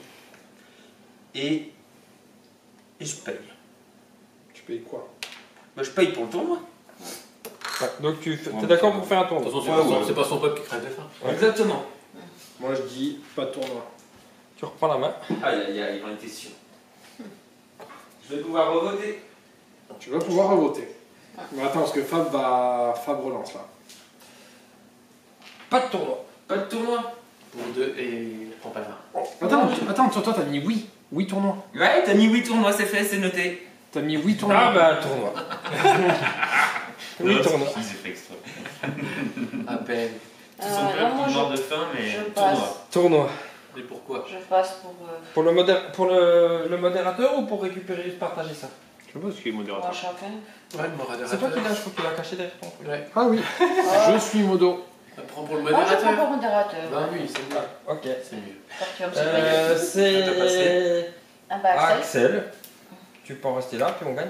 Et je paye. Tu payes quoi? Bah, je paye pour le tournoi. Ouais, donc tu es d'accord pour faire un tour? De toute façon, c'est pas son peuple qui crève de faim. Ouais. Exactement. Moi je dis pas de tournoi. Tu reprends la main. Aïe aïe aïe, j'en étais sûr. Je vais pouvoir revoter. Tu vas pouvoir revoter. Mais attends, parce que Fab relance là. Pas de tournoi. Pas de tournoi. Pour deux et prends pas le vin. Attends, toi t'as mis oui. Oui tournoi. Ouais, t'as mis 8 tournois, c'est fait, c'est noté. T'as mis oui tournoi. Ah bah tournoi. Oui, tournoi. Ils ont fait exprès. À peine. Tout son peuple moi, qui mort de faim, mais je tournoi. passe. Tournoi. Mais pourquoi? Je passe pour. Pour le modérateur ou pour récupérer et partager ça? Je sais pas ce qu'il est Pour modérateur. un chacun. Ouais, le modérateur. C'est toi qui l'as, je crois qu'il l'a caché derrière ton truc. Ouais. Ah oui, je suis modo. prends pour le Moi, je prends modérateur. pour modérateur. Bah oui, c'est mieux. Ok. C'est mieux. Quand tu vas me surveiller. C'est Ah bah, Axel. Axel. Tu peux en rester là, puis on gagne.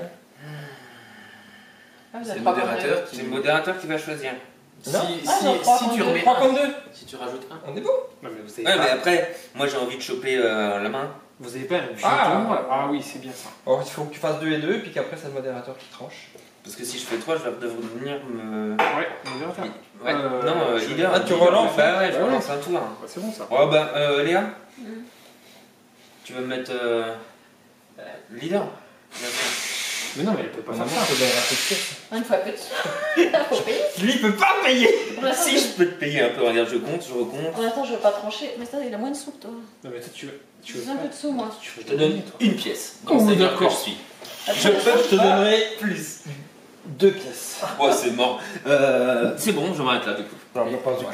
Ah, vous C'est êtes le pas modérateur contre qui. C'est le modérateur qui va choisir. Si, Non. si, Ah, non, trois si contre tu deux. remets 3 un, contre 2. si tu rajoutes un. On est bon. Non, mais vous savez Ouais, mais pas. après, moi j'ai envie de choper la main. Vous avez pas un jeu Ah. de moi. Ah oui, c'est bien ça. Alors, il faut que tu fasses 2 et 2, puis qu'après, c'est le modérateur qui tranche. Parce que si je fais 3, je vais devenir me. Ouais, modérateur. Ouais, non, je- leader. Ah, tu leader. relances, Bah ouais, je bah relance un tour. Ouais, c'est bon ça. Oh bah, Léa, Mm. tu vas me mettre leader. Mais non, mais elle peut pas faire Normalement, ça. je te donnerai un peu de pièces. Une fois que tu. Faut payer. Lui, il peut pas payer. Pour l'instant, Si je peux te payer un peu, regarde, je compte, je recompte. Pour l'instant, je veux pas trancher. Mais ça, il a moins de sous que toi. Non, mais toi, tu veux J'ai un peu de sous, moi. Tu veux Je te donne une pièce. Oh, C'est dire d'accord. que je suis. Je te donnerai plus 2 pièces. Oh, c'est mort. C'est bon, je m'arrête là du coup. Non, non, pas besoin.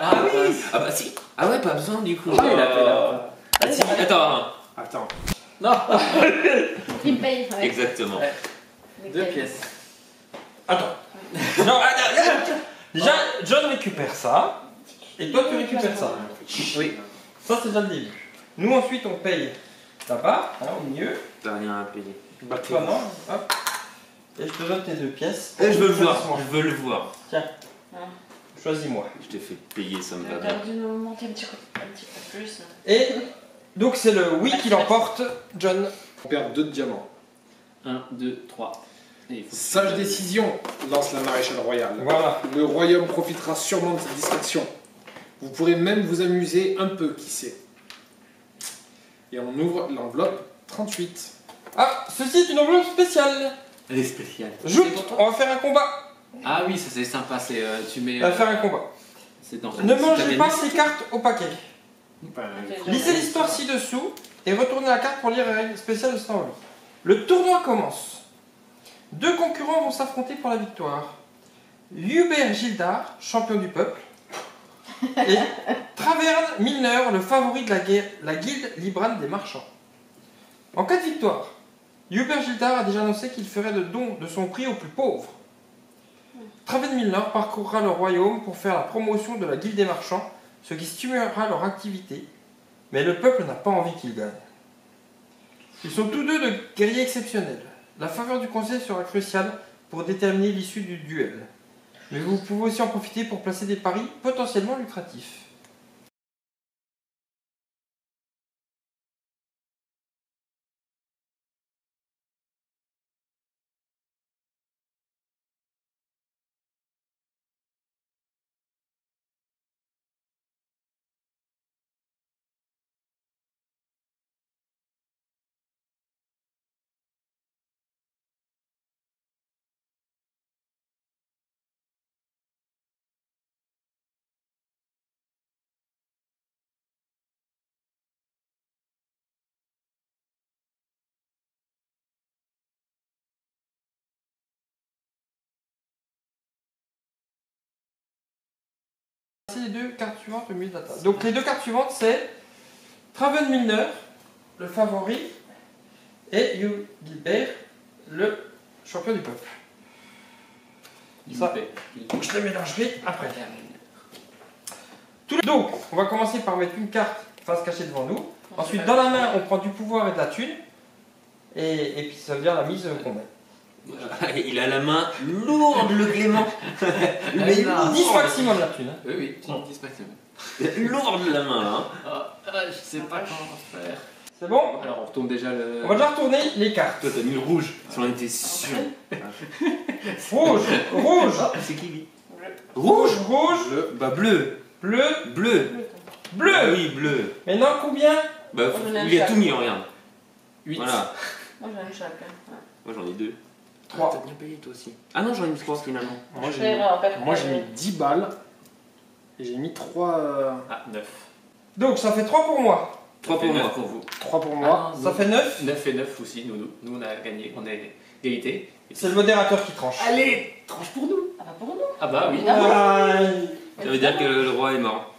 Ah oui. Ah bah si. Ah ouais, pas besoin du coup. Ah, il a fait là. Ah, si, attends. Attends. Non. Il me paye. Ouais. Exactement. Ouais. Mais 2 quel- pièces. Attends. Non, attends. Déjà, John récupère ça. Et toi, tu récupères ça. Oui. Ça, c'est déjà le début. Nous, ensuite, on paye là-bas, hein, au milieu. T'as rien à payer. Bah, Toi, non. Hop. Et je te donne tes 2 pièces. Je veux le voir. Choisis-moi. Je veux le voir. Choisis-moi. Je t'ai fait payer, ça me va T'aurais bien. dû nous monter un petit peu plus. Et donc, c'est le oui qui l'emporte, John. On perd 2 de diamants. 1, 2, 3. Et il faut. Sage décision, lance la maréchale royale. Voilà. Le royaume profitera sûrement de cette distraction. Vous pourrez même vous amuser un peu, qui sait. Et on ouvre l'enveloppe 38. Ah, ceci est une enveloppe spéciale. Elle est spéciale. Joute, C'est pour toi. on va faire un combat. Ah oui, ça c'est sympa. C'est tu mets. On va faire un combat. C'est dans. Ne si mangez t'as pas gagné. ces cartes au paquet. Enfin, Lisez l'histoire ci-dessous et retournez la carte pour lire les règles spéciales de cette enveloppe. Le tournoi commence. 2 concurrents vont s'affronter pour la victoire. Hubert Gildard, champion du peuple, et Traverne Milner, le favori de la guilde Librane des marchands. En cas de victoire, Hubert Gildard a déjà annoncé qu'il ferait le don de son prix aux plus pauvres. Traverne Milner parcourra le royaume pour faire la promotion de la guilde des marchands, ce qui stimulera leur activité, mais le peuple n'a pas envie qu'ils gagnent. Ils sont tous deux de guerriers exceptionnels. La faveur du conseil sera cruciale pour déterminer l'issue du duel. Mais vous pouvez aussi en profiter pour placer des paris potentiellement lucratifs. C'est les 2 cartes suivantes au milieu de la table. Donc les 2 cartes suivantes, c'est Traverne Milner, le favori, et Hugh Gilbert, le champion du peuple. Il Ça. me paie. Il- Je les mélangerai après. Donc, on va commencer par mettre une carte face cachée devant nous. Ensuite, dans la main, on prend du pouvoir et de la thune. Et puis ça veut dire la mise qu'on met. Il a la main lourde, le Clément. Mais non. 10 maximum la thune. hein. Oui, oui, tu dis maximum. lourde la main là. Je sais pas comment faire. C'est bon? Alors on retourne déjà le. On va déjà retourner les cartes. Toi t'as mis le rouge, si on était sûr. Rouge, rouge, C'est qui lui? rouge, rouge, Bah bleu. bleu, Bleu. bleu. Ah oui, bleu. Maintenant, combien? Bah On en a il a chaque. tout mis, regarde. 8. Voilà. Moi, j'en ai chacun. Ouais. Moi j'en ai 2. 3. T'as bien payé toi aussi. Ah non, j'en ai mis 3 finalement. Moi Je j'ai vais mis, en faire moi, j'ai quoi, mis 10 balles. Et j'ai mis 3, Ah, 9. Donc, ça fait 3 pour moi. 3 pour moi. pour vous. 3 pour moi. Ça fait 9. 9 et 9 aussi, nous on a gagné, on est égalité. Et C'est le modérateur qui tranche. allez, tranche pour nous. Ah bah pour nous. Ah bah oui. Aïe. Ça veut dire que le roi est mort.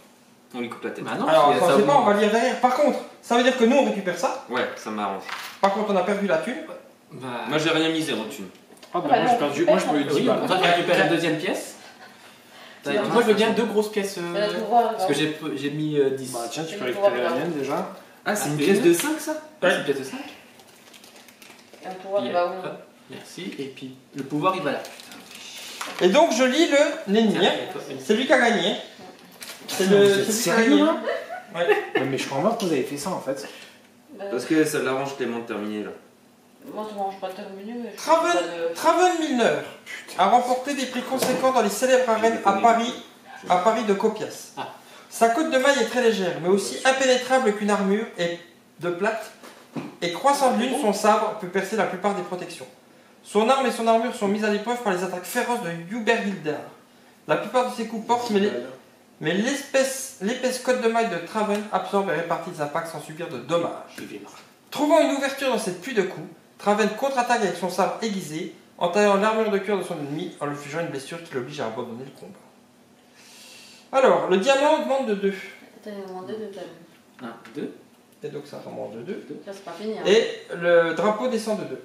On lui coupe la tête. Bah non, Alors, c'est- ça, ça c'est pas, on augmente. va lire derrière. Par contre, ça veut dire que nous, on récupère ça. Ouais, ça m'arrange. Par contre, on a perdu la thune. Bah, Moi j'ai rien mis 0 thune. Ah bah bah moi non, j'ai perdu, moi j'ai perdu 10 oui, balles. toi tu récupères une deuxième pièce. Moi je veux bien 2 grosses pièces. Le pouvoir, Parce que j'ai mis 10. Bah tiens, tu peux Et récupérer voilà. la mienne déjà. Ah, c'est une Ah, pièce une de 5 ça? Ouais, c'est une pièce de 5. le pouvoir, il va où? Merci. Et puis le pouvoir il va là. Et donc je lis le Nenni. Tiens, Hein. et toi, C'est lui qui a gagné. C'est Vous le. êtes C'est lui qui a sérieux, gagné. là Ouais. Ouais, mais je crois pas que vous avez fait ça en fait. Parce que ça l'arrange Clément de terminer là. Moi, je mange pas terminé, mais je Traven- fais pas de- Traven Milner a remporté des prix conséquents dans les célèbres arènes à Paris de Copias. Ah. Sa cotte de maille est très légère, mais aussi impénétrable qu'une armure et de plate. Et croissant de lune, son sabre peut percer la plupart des protections. Son arme et son armure sont mises à l'épreuve par les attaques féroces de Hubert Hildar. La plupart de ses coups portent, mais l'épaisse cotte de maille de Traven absorbe et répartit les impacts sans subir de dommages. Trouvant une ouverture dans cette pluie de coups, Traven contre-attaque avec son sabre aiguisé, en taillant l'armure de cuir de son ennemi en lui infligeant une blessure qui l'oblige à abandonner le combat. Alors, le diamant augmente de 2. T'as demandé de t'amuser. 1, 2, Et donc ça remonte de 2. Ça, c'est pas fini. Hein. Et le drapeau descend de 2.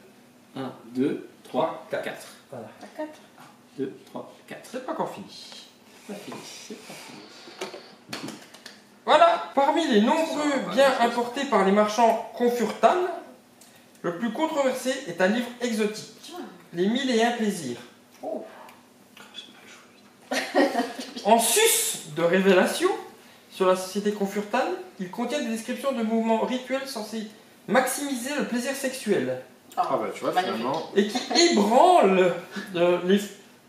1, 2, 3, 4. 4. À 4. 2, 3, 4. C'est pas encore fini. C'est pas fini. C'est pas fini. Voilà, parmi les nombreux biens importés par les marchands Confurtan, le plus controversé est un livre exotique, Les 1001 plaisirs. Oh. En sus de révélation sur la société Confurtan, il contient des descriptions de mouvements rituels censés maximiser le plaisir sexuel Ah bah tu vois, Magnifique. finalement. et qui ébranlent les...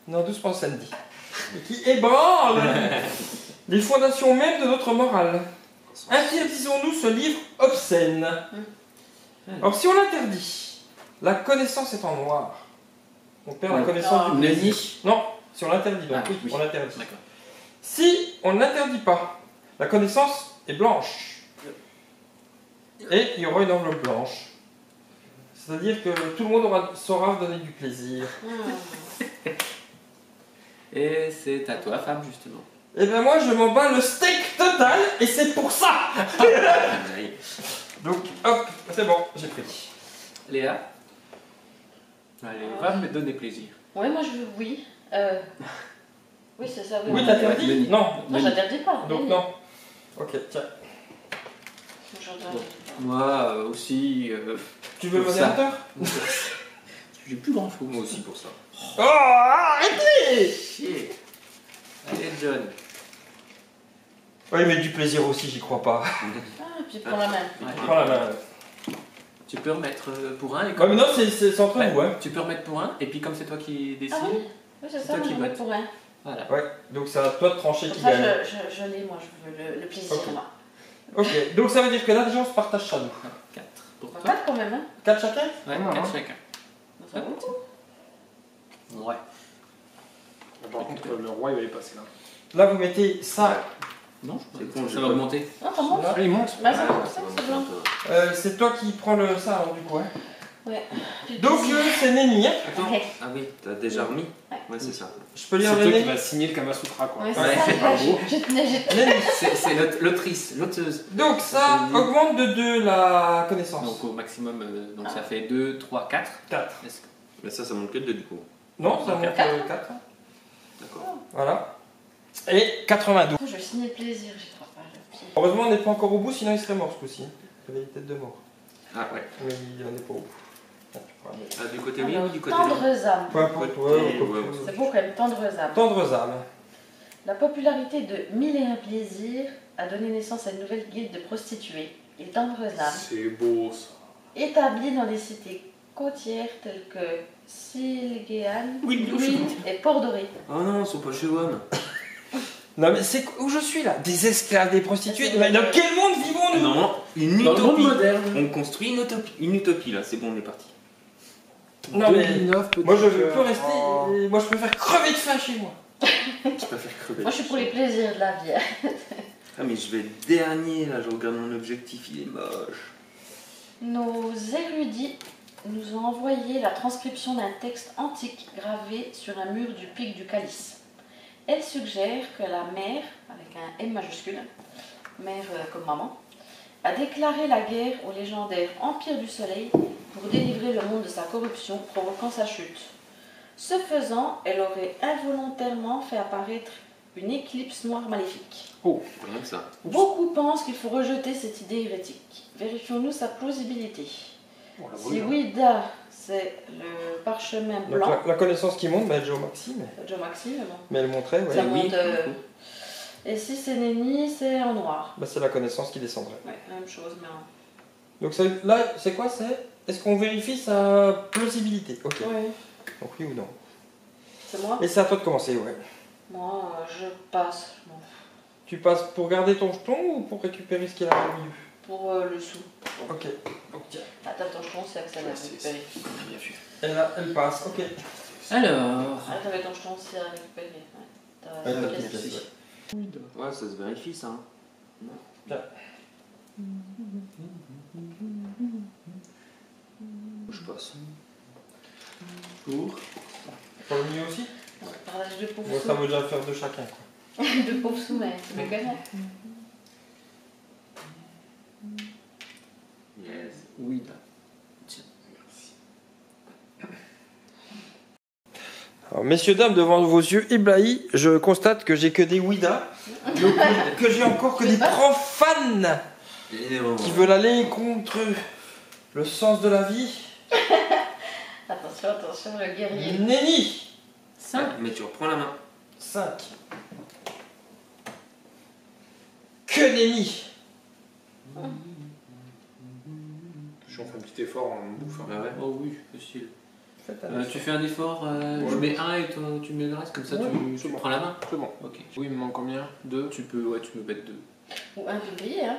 Non, doucement Sandy. Et qui ébranlent les fondations mêmes de notre morale. Interdisons-nous ce livre obscène. Alors si on l'interdit, la connaissance est en noir. On perd la Ouais. connaissance du plaisir. Nenni. Non, si on l'interdit, donc Ah, oui, oui. on l'interdit. D'accord. Si on ne l'interdit pas, la connaissance est blanche. Et il y aura une enveloppe blanche. C'est-à-dire que tout le monde saura donner du plaisir. Et c'est à toi, femme, justement. Et ben moi je m'en bats le steak total et c'est pour ça. Donc hop, c'est bon, j'ai pris. Léa. Allez, va me donner plaisir. Ouais, moi, je veux oui. Oui, c'est ça. Oui, on t'interdis Nenni. Non. Non, j'interdis pas. Donc Nenni. non. Ok, tiens. J'interdis pas. Moi aussi. Tu veux le Pour ça. modérateur J'ai plus grand chose. Moi aussi pour ça. Oh, arrêtez. Chier. Allez, John. Oui, mais du plaisir aussi, j'y crois pas. Ah, puis prends la main. Ouais. Prends la main. Tu peux remettre pour un et Ouais, comme. mais non, c'est entre Ouais, vous, hein. Tu peux remettre pour un et puis comme c'est toi qui décides. Ah oui, oui c'est C'est ça, toi moi, qui je veux votes. pour rien. Voilà. Ouais, donc c'est à toi de trancher Comme qui ça, gagne. je l'ai, moi, je veux le plaisir, Ok. moi. Ok, donc ça veut dire que là, déjà, on se partage ça, nous. 4 pour Pas toi. 4 quand même, hein. 4 chacun Ouais, Non, 4 non. chacun. Ça va beaucoup. Ouais. Par contre, le roi il va y passer là. Là, vous mettez ça. Non, C'est je con, pense j'ai ça va pas- augmenter. Non, ça monte. Là. Ah, il monte. Bah, ça Ah, monte, ça ça, va c'est monter blanc. un peu. C'est toi qui prends ça, alors, du coup, hein. Ouais. Donc, c'est Nenni, hein. Attends. Ouais. Ah oui, t'as déjà remis? Ouais. Ouais, c'est ça. Je peux C'est lire toi le qui Nenni va signer le Kama Sutra quoi. Ouais, c'est Ouais, ça, c'est pas beau. je tenais, Nenni. C'est l'autrice, l'auteuse. Donc, ça C'est Nenni. augmente de 2 la connaissance. Donc au maximum, donc Ah. ça fait 2, 3, 4. 4. Mais ça monte que de 2 du coup. Non, ça Donc, monte quatre. 4. D'accord. Voilà. Et 92. Je vais signer le plaisir, j'y crois pas, le pied. Heureusement, on n'est pas encore au bout, sinon il serait mort ce coup-ci. Il avait une tête de mort. Ah ouais. Mais on n'est pas au bout. Ah, tu pourras mettre. Ah, du côté oui Alors, ou du côté non? tendres âmes. Peu importe, Côté, ouais, ouais, C'est beau quand même, tendres âmes. Tendres âmes. La popularité de 1001 plaisirs a donné naissance à une nouvelle guilde de prostituées, les tendres âmes, C'est beau ça. établies dans des cités côtières telles que Silgean, Oui, Bruine et Port-Doré. Oh non, ils sont pas chez WAM. Non, mais c'est où je suis là? Des esclaves, des prostituées? C'est Mais dans vrai. quel monde vivons-nous? Non, une Dans le monde utopie. moderne. On construit une utopie là, c'est bon, on est parti. Non, mais 2009, petit moi je veux cœur. plus rester. Oh. Moi je préfère crever de faim chez moi. Je préfère crever. Moi je suis pour les plaisirs de la vie. Ah, mais je vais dernier là, je regarde mon objectif, il est moche. Nos érudits nous ont envoyé la transcription d'un texte antique gravé sur un mur du pic du Calice. Elle suggère que la mère, avec un M majuscule, mère comme maman, a déclaré la guerre au légendaire Empire du Soleil pour délivrer le monde de sa corruption, provoquant sa chute. Ce faisant, elle aurait involontairement fait apparaître une éclipse noire maléfique. Rien que ça. Beaucoup pensent qu'il faut rejeter cette idée hérétique. Vérifions-nous sa plausibilité. On la Si voit. Ouida, c'est le parchemin Donc, blanc, la connaissance qui monte, elle est Joe Maxi, Joe Maxime, bon. mais elle montrait, ouais. Ça oui. monte. Et si c'est Nenni, c'est en noir. Bah, c'est la connaissance qui descendrait. Ouais, la même chose, mais en... Donc là, c'est quoi? Est-ce qu'on vérifie sa plausibilité? Ok. Oui, Donc oui ou non? c'est moi. Et c'est à toi de commencer, ouais. Moi, je passe. Je m'en fous. Tu passes pour garder ton jeton ou pour récupérer ce qu'il y a au milieu? Pour le sou. Ok. Donc tiens. Ah, t'as ton jeton, c'est accès à récupérer. Bien vu. Elle passe, ok. Alors, Ah, t'avais ton jeton, c'est à récupérer. Ouais. T'as Ouais, une t'as pièce. tes pièces, ouais. Ouais, ça se vérifie ça. Hein. Bien. Je passe. pour. Pour le milieu aussi? Ouais, partage de pauvres Bon, ça vaut déjà faire de chacun, quoi. sous. De pauvres sous, mais tu me connais. Yes. Oui. Alors, messieurs, dames, devant vos yeux ébahis, je constate que j'ai que des Ouida, donc que j'ai encore que des profanes qui veulent aller contre le sens de la vie. Attention, attention, le guerrier. Nenni 5. Mais tu reprends la main. 5. Que nenni. Je fais un petit effort en bouffant. Bah ouais. Oh oui, facile. Faites un Tu fais un effort, je mets 1 et tu mets le reste, comme ça Ouais, tu c'est bon. prends la main. C'est bon. Ok. Oui, il me manque combien 2. Tu peux mettre 2. Ou un pilier, hein.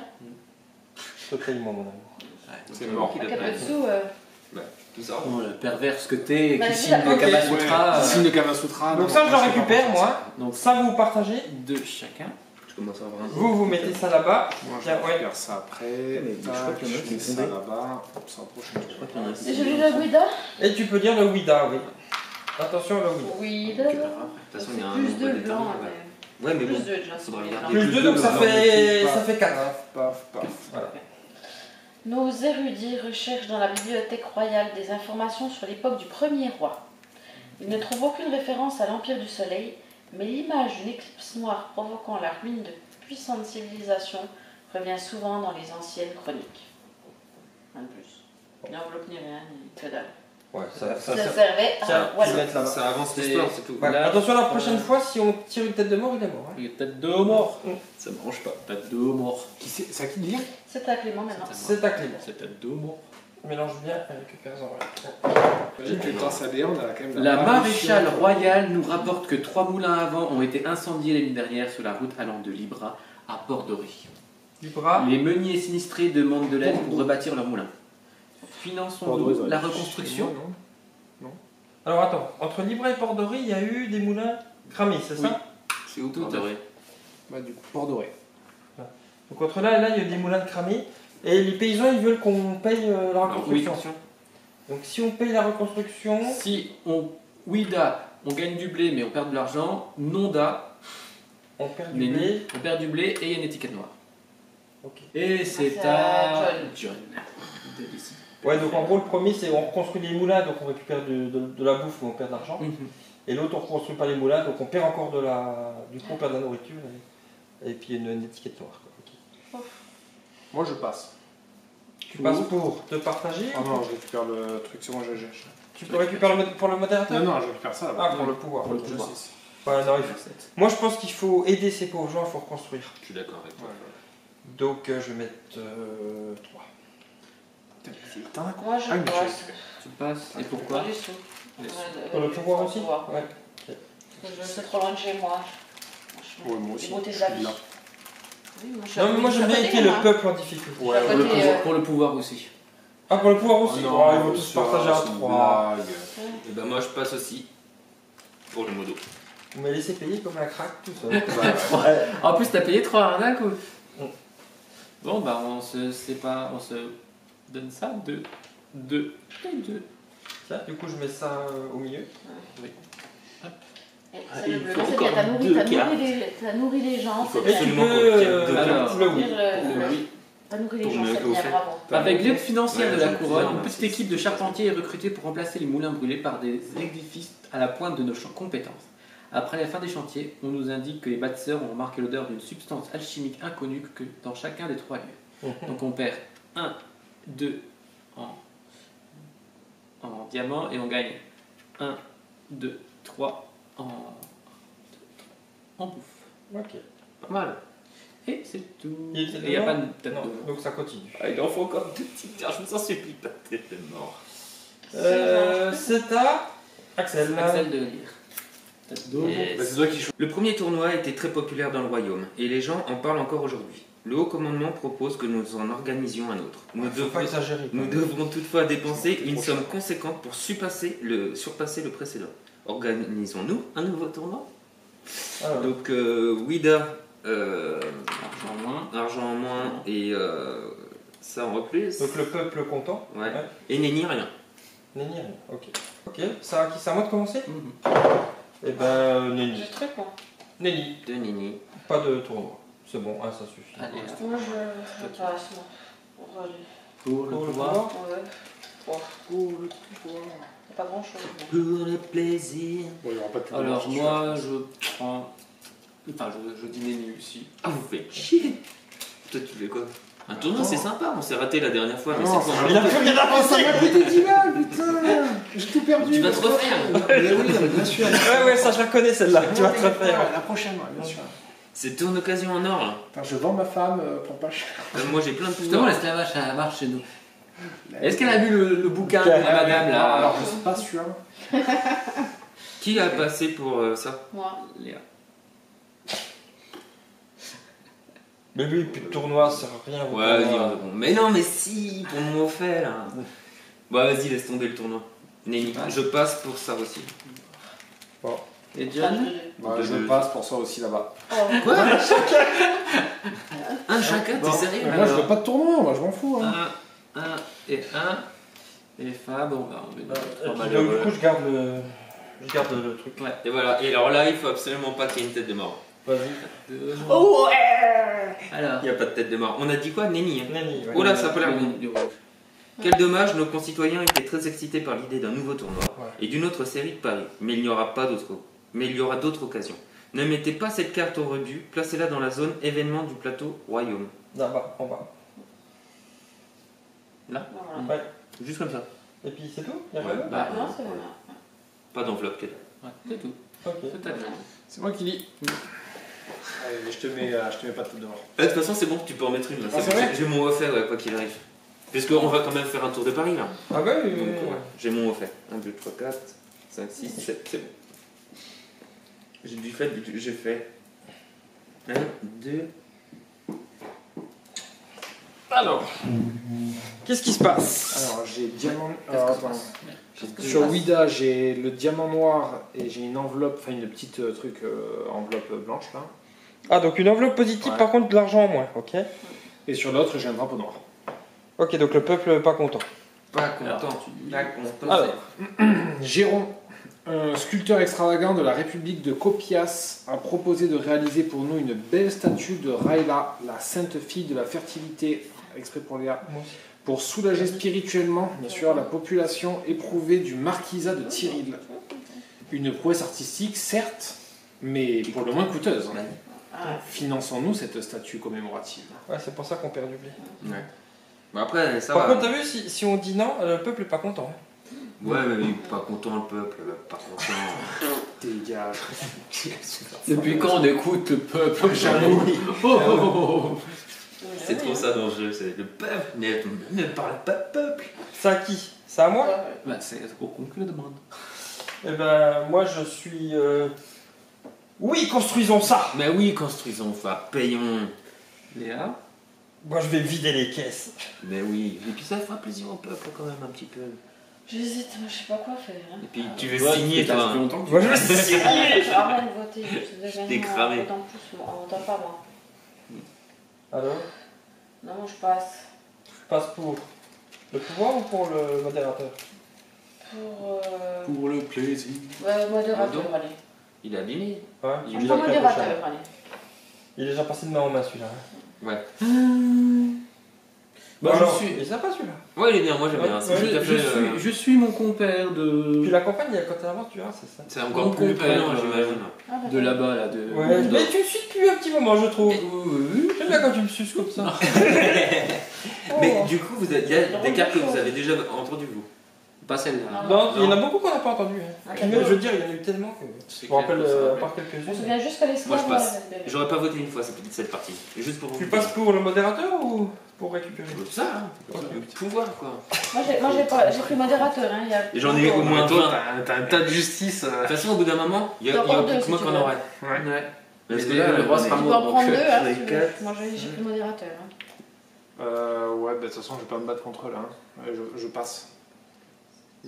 Je te paye, moi, mon amour. C'est mort. Un peu de sous. Tout ça. Oh, le perverse que t'es, Bah, qui oui, signe le ok. Kama Sutra. Signe de Kama Sutra. Donc non, ça, je le moi, sais pas récupère, comment moi. Donc Ça, vous partagez. 2 chacun. Je commence à avoir un peu. Vous mettez ça là-bas. Moi, je Tiens, ouais. récupère ça après. Mais je crois qu'il y en a Je qui mets sont ça tombés. là-bas. Hop, c'est un prochain tour. Et je lis la Ouida. Et tu peux dire le Ouida, oui. Attention, le Ouida. Ouida. De toute façon, il y a un Plus nombre 2 d'états, blanc. ouais. Ouais, mais Plus bon. 2 déjà. Faudra c'est regarder. bien. Plus 2, donc ça fait 4. Paf, paf, paf. Voilà. Nos érudits recherchent dans la bibliothèque royale des informations sur l'époque du premier roi. Ils ne trouvent aucune référence à l'Empire du Soleil, mais l'image d'une éclipse noire provoquant la ruine de puissantes civilisations revient souvent dans les anciennes chroniques. Rien de plus. Ni enveloppe ni rien, ni que dalle. Ouais, Ça servait Tiens, à... Voilà. tu mets là-bas. Ça avance l'histoire, c'est tout. Ouais, attention, la prochaine fois, si on tire une tête de mort, il est mort. Hein. Il y a peut-être 2 morts. Ça me range pas. Peut-être 2 morts. C'est à qui de lire C'est à Clément maintenant. C'est à Clément. C'est peut-être 2 morts. Mélange bien et récupère-en. Grâce à DR, on a quand même La maréchale royale nous rapporte que 3 moulins à vent ont été incendiés l'année dernière sur la route allant de Libra à Port-Doré. Du bras. Les meuniers sinistrés demandent de l'aide pour rebâtir leur moulin. Finançons-nous la reconstruction. Alors attends, entre Libra et Port-Doré, il y a eu des moulins cramés, c'est Oui. ça? C'est où Tout Port-Doré? vrai. Bah, du coup, Port-Doré. Donc entre là et là, il y a eu des moulins cramés. Et les paysans, ils veulent qu'on paye la reconstruction. Donc si on paye la reconstruction, Si on Ouida, on gagne du blé mais on perd de l'argent. Nonda, on perd du Nenni, blé. on perd du blé et il y a une étiquette noire. Ok. Et c'est c'est à à John de décider. Ouais, donc en gros, le premier, c'est on reconstruit les moulins, donc on récupère de la bouffe, mais on perd de l'argent. Mhm. Et l'autre, on reconstruit pas les moulins, donc on perd encore de la... Du coup, on perd de la nourriture. Et puis une étiquette noire. Quoi. Ok. Moi, je passe. Tu passes pour te partager. Ah non, je récupère le truc, c'est bon, j'ai. Tu peux récupérer pour le modérateur. Non, non, je récupère ça là-bas. Ah, pour le pouvoir. Pour le ok. pouvoir. Ouais, non, moi, je pense qu'il faut aider ces pauvres gens, il faut reconstruire. Je suis d'accord avec toi. Donc, je vais mettre 3. Putain, quoi. Moi, je Ah, mais passe. Tu passes. Et pourquoi? Du sous. Pour le pouvoir aussi. Pouvoir. Ouais. Parce que c'est trop loin de chez moi. Franchement. Ouais, moi Les aussi. beautés Je de la suis vie. là. Oui, moi, je suis Non, à mais moi, côté- j'aime je bien suis à aider côté, le moi. peuple en difficulté. Ouais, Pour le pouvoir. Pour le pouvoir aussi. Ah, pour le pouvoir aussi. Oh Oh, non, ils vont tous ça, partager c'est un une 3. blague. Et ben moi je passe aussi. Pour le modo. Vous m'avez laissé payer comme un crack tout seul. En plus, t'as payé 3 d'un coup. Mm. Bon, bah, on se donne ça. 2. 2. 2. Tiens, du coup, je mets ça au milieu. Et Ah, c'est le il bleu. faut C'est encore bien, deux t'as nourri les gens. Il faut C'est Et tu bien. absolument peux. qu'il y ait deux alors, le oui. Le- Oui. T'as nourri les Pour gens, me c'est bien, hausser. bravo. Avec l'aide financière Ouais, de la j'en ai couronne, plusieurs, une petite équipe de charpentiers est recrutée pour remplacer les moulins brûlés par des édifices à la pointe de nos champs compétences. Après la fin des chantiers, on nous indique que les bâtisseurs ont remarqué l'odeur d'une substance alchimique inconnue que dans chacun des 3 lieux. Donc on perd 1, 2 en diamant et on gagne 1, 2, 3 en bouffe. Ok. Pas mal. Et c'est tout. Il était Et il n'y a mort pas de tête Non, de mort. donc ça continue. Ah, il en faut encore deux petites cartes, je me sens supplie, pas de tête de mort. C'est à Axel. Axel de lire. Tête d'eau. Yes. Bah, c'est toi qui choisis. Le premier tournoi était très populaire dans le royaume, et les gens en parlent encore aujourd'hui. Le haut commandement propose que nous en organisions un autre. Faut pas exagérer. Nous devrons toutefois dépenser une somme conséquente pour surpasser le précédent. Organisons-nous un nouveau tournoi. Alors, Donc Wida, Argent en moins. argent en moins et ça en replus. donc le peuple content. Ouais. Et Nenni rien. Nenni, rien. Ok. Ok, ça, qui c'est à moi de commencer Mhm. Eh ben, Nenni. J'ai très con. Nenni, De Nenni. pas de tournoi. C'est bon, ça suffit. Allez, Moi, je passe, moi. On va aller. pour le Pour le pouvoir. pouvoir. Ouais. Bon, Pour le pouvoir. c'est pas grand chose. Pour le plaisir. Bon, il n'y aura pas de tête de Alors mort, moi je prends. Enfin je dis Nenni aussi. Ah, vous faites chier. Toi, tu fais quoi? Un tournoi, c'est sympa. On s'est raté la dernière fois, mais Non, c'est ça bon. Il a plus rien à Oh, ça penser. m'a coûté 10 balles, putain. J'ai tout perdu. Tu vas te refaire. Mais oui, bien sûr. Ouais, ça je la connais celle-là. Tu vas te refaire. La prochaine, ouais, bien sûr. C'est ton occasion en or, là. Attends, je vends ma femme pour pas cher. Moi, j'ai plein de Justement pouvoirs. l'esclavage ça marche chez nous. Est-ce qu'elle a vu le bouquin de la madame là? Alors, je suis pas sûr. Qui a passé pour ça? Moi. Léa. Mais lui, plus de tournoi, ça sert à rien. Ouais, vas-y, bon. Mais non, mais si, pour mon fait, là. Bah, vas-y, laisse tomber le tournoi. Nenni, Ouais. je passe pour ça aussi. Et John? Je passe pour ça aussi là-bas. Quoi? Un chacun, t'es Bon. sérieux? Moi, je veux pas de tournoi, moi, je m'en fous. Hein. Un et un. Et Fab, on va Et mettre puis, trois donc, malheureux. du coup, je garde le truc. Ouais. Et voilà, et alors là, il faut absolument pas qu'il y ait une tête de mort. Vas-y. Oh alors. Il n'y a pas de tête de mort. On a dit quoi? Nenni, hein. Nenni, ouais. Oh là, ça a pas l'air bon. Du rouge. Quel dommage, nos concitoyens étaient très excités par l'idée d'un nouveau tournoi Ouais. et d'une autre série de paris. Mais il y aura d'autres occasions. Ne mettez pas cette carte au rebut, placez-la dans la zone événement du plateau royaume. Là-bas, en bas. Voilà. Ouais. Juste comme ça. Et puis c'est tout y a Ouais. rien d'autre Bah, Non, c'est bon. Pas d'enveloppe. ouais, c'est tout. Ok. C'est à John. C'est moi qui lis. Allez, je te mets pas de tête de mort. De toute façon, c'est bon, tu peux en mettre une. Là. Ah, c'est bon, vrai j'ai mon haut fait, ouais, quoi qu'il arrive. Puisqu'on va quand même faire un tour de Paris là. Ah ouais, Donc, ouais, j'ai mon haut fait. 1, 2, 3, 4, 5, 6, 7, c'est bon. J'ai du fait, j'ai fait 1, 2. Alors, qu'est-ce qui se passe Alors, j'ai diamant. Qu'est-ce Alors, que ça attends. passe Sur Wida, j'ai le diamant noir et j'ai une enveloppe, enfin une petite enveloppe blanche là. Ah, donc une enveloppe positive, Ouais. par contre de l'argent en moins, ok. Et sur l'autre, j'ai un drapeau noir. Ok, donc le peuple pas content. Pas Alors, content. Pas content. Alors. Géron, un sculpteur extravagant de la République de Copias, a proposé de réaliser pour nous une belle statue de Raïla, la sainte fille de la fertilité, exprès pour Léa, Moi aussi. pour soulager spirituellement, bien sûr, la population éprouvée du marquisat de Tyril. Une prouesse artistique, certes, mais pour le moins coûteuse. Ah. Finançons-nous cette statue commémorative. Ouais, c'est pour ça qu'on perd du blé. Ouais. Bah après, ça Par va. contre, t'as vu, si on dit non, le peuple est pas content. Ouais, mais pas content le peuple, pas content. Dégage. Depuis quand on écoute le peuple jaloux? C'est trop ça dans le jeu, c'est le peuple. Ne parle pas peuple. C'est à qui C'est à moi Bah, c'est au con que le demande. Eh ben, moi je suis. Oui, construisons ça Mais oui, construisons, enfin, payons. Léa? Moi je vais vider les caisses. Mais oui, et puis ça fera plaisir au peuple quand même un petit peu. J'hésite, moi je sais pas quoi faire. Hein. Et puis tu veux Ouais, signer ça fait toi. longtemps que Moi je vais signer. Je ramène voter, je T'es devais cramé. gagner en plus, on entend pas moi. Alors, Non, je passe. je passe pour le pouvoir ou pour le modérateur Pour. Pour le plaisir. Ouais, modérateur, Pardon allez. Il a dîné. Ouais, Il il est est Je prends déjà très prochain. modérateur, allez. Il est déjà passé de main en main celui-là. Ouais. Bah, Alors, je suis. il est sympa celui-là. Ouais, il est bien, moi j'aime bien. C'est Ouais, tout à fait, Je suis mon compère de. Puis la campagne, il y a quand tu avances, tu vois, c'est ça. C'est encore Mon plus compère, prenant, j'imagine. Ah, d'accord. De là-bas, là. De... Ouais, mais tu me suis depuis un petit moment, je trouve. Oui. J'aime bien quand tu me suces comme ça. Mais du coup, il y a des cartes que vous avez déjà entendues, vous. Pas celle-là. Non, il y en a beaucoup qu'on n'a pas entendu. Ah, Mais je veux dire, il y en a eu tellement que. C'est Je me rappelle, clair, ça à part On se quelques-unes. souvient juste que les Moi, je passe. bébé. J'aurais pas voté une fois cette partie. Juste pour vous. Tu passes pour le modérateur ou pour récupérer? Ça, hein. Le pouvoir, quoi. Moi, j'ai pris modérateur. Hein, il y a- Et j'en ai au moins Toi, 20. t'as un tas de justice. De toute façon, au bout d'un moment, il y T'en aura prends plus deux, que moi si qui tu en veux. aurai. Ouais. Parce que Mais là, le roi sera Tu mort, peux en prendre donc, deux, j'en hein, ai si tu veux. quatre. Moi, j'ai pris modérateur. Hein. Ouais, bah de toute façon, je vais pas me battre contre eux là. Hein. Ouais, je passe.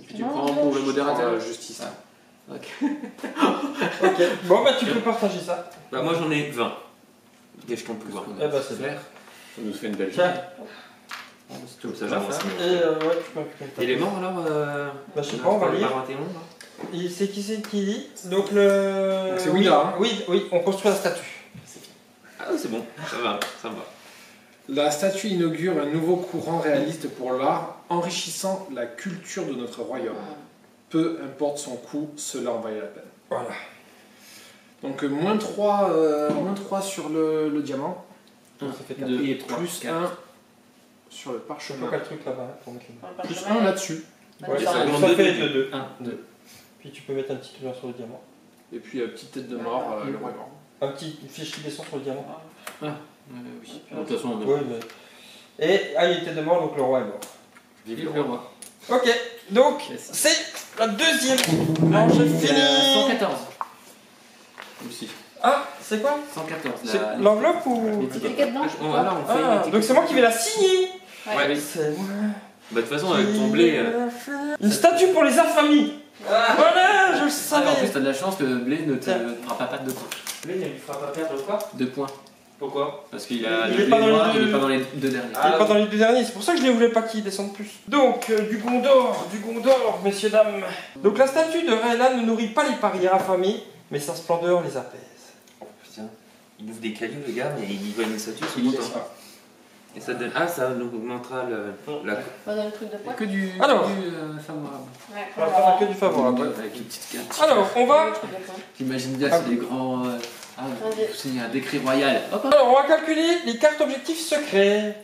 Tu Non, prends non, pour le je- modérateur. La justice. Ah. Ok. Bon, bah tu peux partager ça. Bah, moi j'en ai 20. Gâche ton pouvoir. Eh bah, c'est vert. Ça nous fait une belle Tiens. Comme ça, j'avance. Et ouais, tu peux récupérer Et les morts alors Bah, je sais pas, on va lire. C'est qui lit. Donc le. Donc c'est Willa, hein. Oui, on construit la statue. Ah, c'est bon, ça va, ça me va. La statue inaugure un nouveau courant réaliste pour l'art, enrichissant la culture de notre royaume. Peu importe son coût, cela en valait la peine. Voilà. Donc moins 3 sur le diamant, Ça fait 4. Deux. et trois, plus quatre. 1 sur le Je parchemin. faut qu'un truc là-bas hein, pour mettre les mains. Plus 1 là-dessus. Ouais, Et ça, ça ça augmente fait de 2. 1, 2. Puis tu peux mettre un petit truc sur le diamant. Et puis petite tête de mort, le roi est mort. Un petit fiche qui descend sur le diamant. Oui. De toute façon, Oui, mais. Et il était de mort, donc le roi est mort. vive le roi. Ok, donc Yes. c'est la deuxième manche finie. 114. Aussi. Ah, c'est quoi? 114. C'est l'enveloppe ou. L'étiquette blanche. Voilà, on fait une Ah, étiquette. donc c'est moi qui vais la signer. Ouais. C'est moi. Bah, de toute façon, avec ton blé. Une statue pour les infamies. Voilà, je le Ah, en plus, savais. t'as de la chance que le blé ne te Tiens. fera pas de points. Lui, il lui fera pas perdre quoi? 2 points. Pourquoi? Parce qu'il a Il le est blé pas dans les noir, deux. il est pas dans les 2 derniers. Il est pas dans les 2 derniers, c'est pour ça que je ne voulais pas qu'il descende plus. Donc, du Gondor, messieurs, dames. Donc la statue de Rhaelan ne nourrit pas les parieurs affamés, mais sa splendeur les apaise. Putain, il bouffe des cailloux, le gars, mais il voit une statue, c'est C'est content. ça. Et ça donne. Ah, ça nous augmentera la. Pas dans le truc de Il y a poids. que du, Alors. favorable. Ouais, On va faire que du favorable. Avec une petite carte. Alors, on va. Le truc de poids. J'imagine bien, Ah. c'est des grands. Vas-y. Vous signez un décret royal. Hop, hop. Alors, on va calculer les cartes objectifs secrets.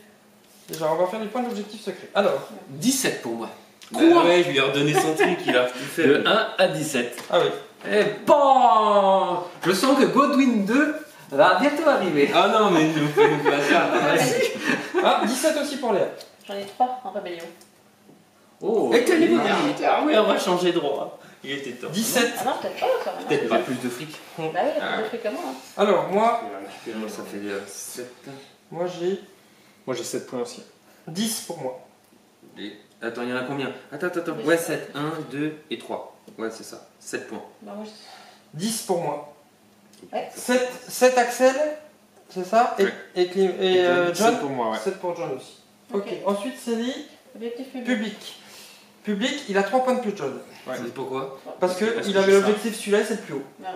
Déjà, on va faire les points d'objectifs secrets. Alors, 17 pour moi. Bah ouais, je lui ai redonné son truc, il a tout fait. De 1 à 17. ah oui. Et bon, je sens que Godwin 2 va bientôt arriver. Ah non, mais nous fais pas ça. Ah, 17 aussi pour Léa. J'en ai 3 en rébellion. Oh, Et t'es Ah oui, on va changer de roi. Il était temps. 17. Ah non, peut-être pas, ça va. Peut-être il pas. a plus de fric. Bah oui, il a plus de trucs que moi. Hein. Alors, moi, Moi, ça fait 7. moi j'ai Moi j'ai 7 points aussi. 10 pour moi. Attends, il y en a combien? Attends. Ouais, 7. 1, 2 et 3. Ouais, c'est ça. 7 points. Bah moi, 10 pour moi. Ouais. 7 Axel, c'est ça? Et, Ouais. et John? 7 pour moi, ouais. 7 pour John aussi. Ok, Ok. ensuite Célie, Objectif public. public. Public, il a 3 points de plus John. Ouais. C'est pourquoi? Parce qu'il Parce que avait c'est l'objectif celui-là, c'est le plus haut. Ouais,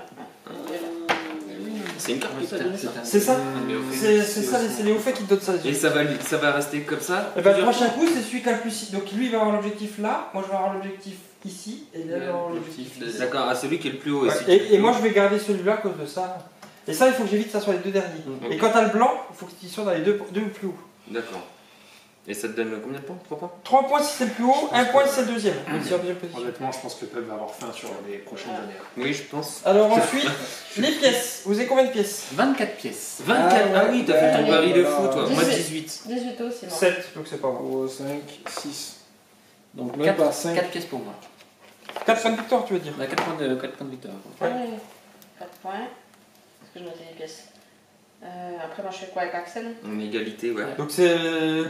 ouais. C'est une carte qui t'a donné ça. C'est ça? Mais au fait, C'est ça, c'est les hauts faits qui te donnent ça. Et ça va rester comme ça? Et bah, le plusieurs prochain coup, c'est celui qui a le plus. Donc lui, il va avoir l'objectif là, moi je vais avoir l'objectif ici, et là, il va avoir l'objectif de- ici. D'accord, à celui qui est le plus haut. Ouais, si et moi je vais garder celui-là à cause de ça. Et ça, il faut que j'évite que ça soit les 2 derniers. Ok. Et quand t'as le blanc, il faut que tu sois dans les 2 plus hauts. D'accord. Et ça te donne combien de points? 3 points? 3 points si c'est le plus haut, 1 point si c'est le deuxième. Même si en deuxième position. Honnêtement, je pense que le peuple va avoir faim sur les prochaines années. Oui, je pense. Alors ensuite, les pièces. Vous avez combien de pièces? 24 pièces. 24. Ah oui, t'as fait ton Ouais. pari de fou, toi. Moi, 18. 18. 18 aussi, moi. 7, donc c'est pas bon. 5, 6. Donc Même pas 4, 5. pièces pour moi. 4 points de victoire, tu veux dire? On a 4 points de victoire. Ouais. Ouais. 4 points. Est-ce que je notais les pièces après, moi, je fais quoi avec Axel? En égalité, ouais. Donc c'est.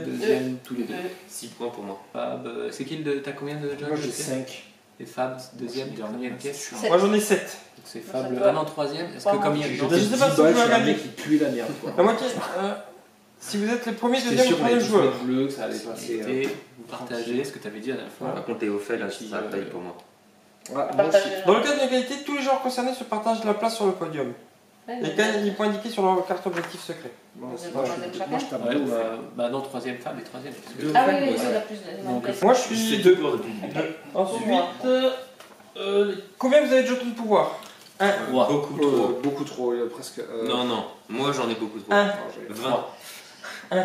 Deuxième, tous les deux. 6 points pour moi. Fab, c'est qui t'as combien de John? Moi j'ai je sais 5. Et Fab, deuxième, dernière pièce. Sept. Moi j'en ai 7. Donc c'est Ça Fab, te le va. 1 en troisième. Est-ce Pas que moi. comme il y a J'ai dedans, Je sais jeté pas 10 si tu balles vas sur un gagner. mec qui pue la merde, quoi. La moitié. Si vous êtes les premiers, J'étais deuxième ou sûr qu'on allait troisième tous joueur. mettre bleu, que ça allait passer. vous partagez ce que tu avais dit la dernière fois. Par contre, Théo fait là, Et puis, ça paye pour moi. Ouais, moi aussi. Partager. Dans le cas de l'égalité, tous les joueurs concernés se partagent la place sur le podium. Ouais, Et mais- gagnent des points indiqués sur leur carte objectif secret. Bon, Vous êtes moi, troisième chacun moi, je tape Ouais, deux. bah non, troisième femme et troisième. parce que- Deux. Ah oui, oui, Ouais. c'est la plus de Donc, place. Moi je Je suis fais 2. deux pour depuis le début. Ensuite, combien vous avez de jetons de pouvoir? 1. Ouah. Beaucoup trop. Beaucoup trop, il y a presque. Non, non, moi j'en ai beaucoup trop. 1. non, j'ai 20, 1.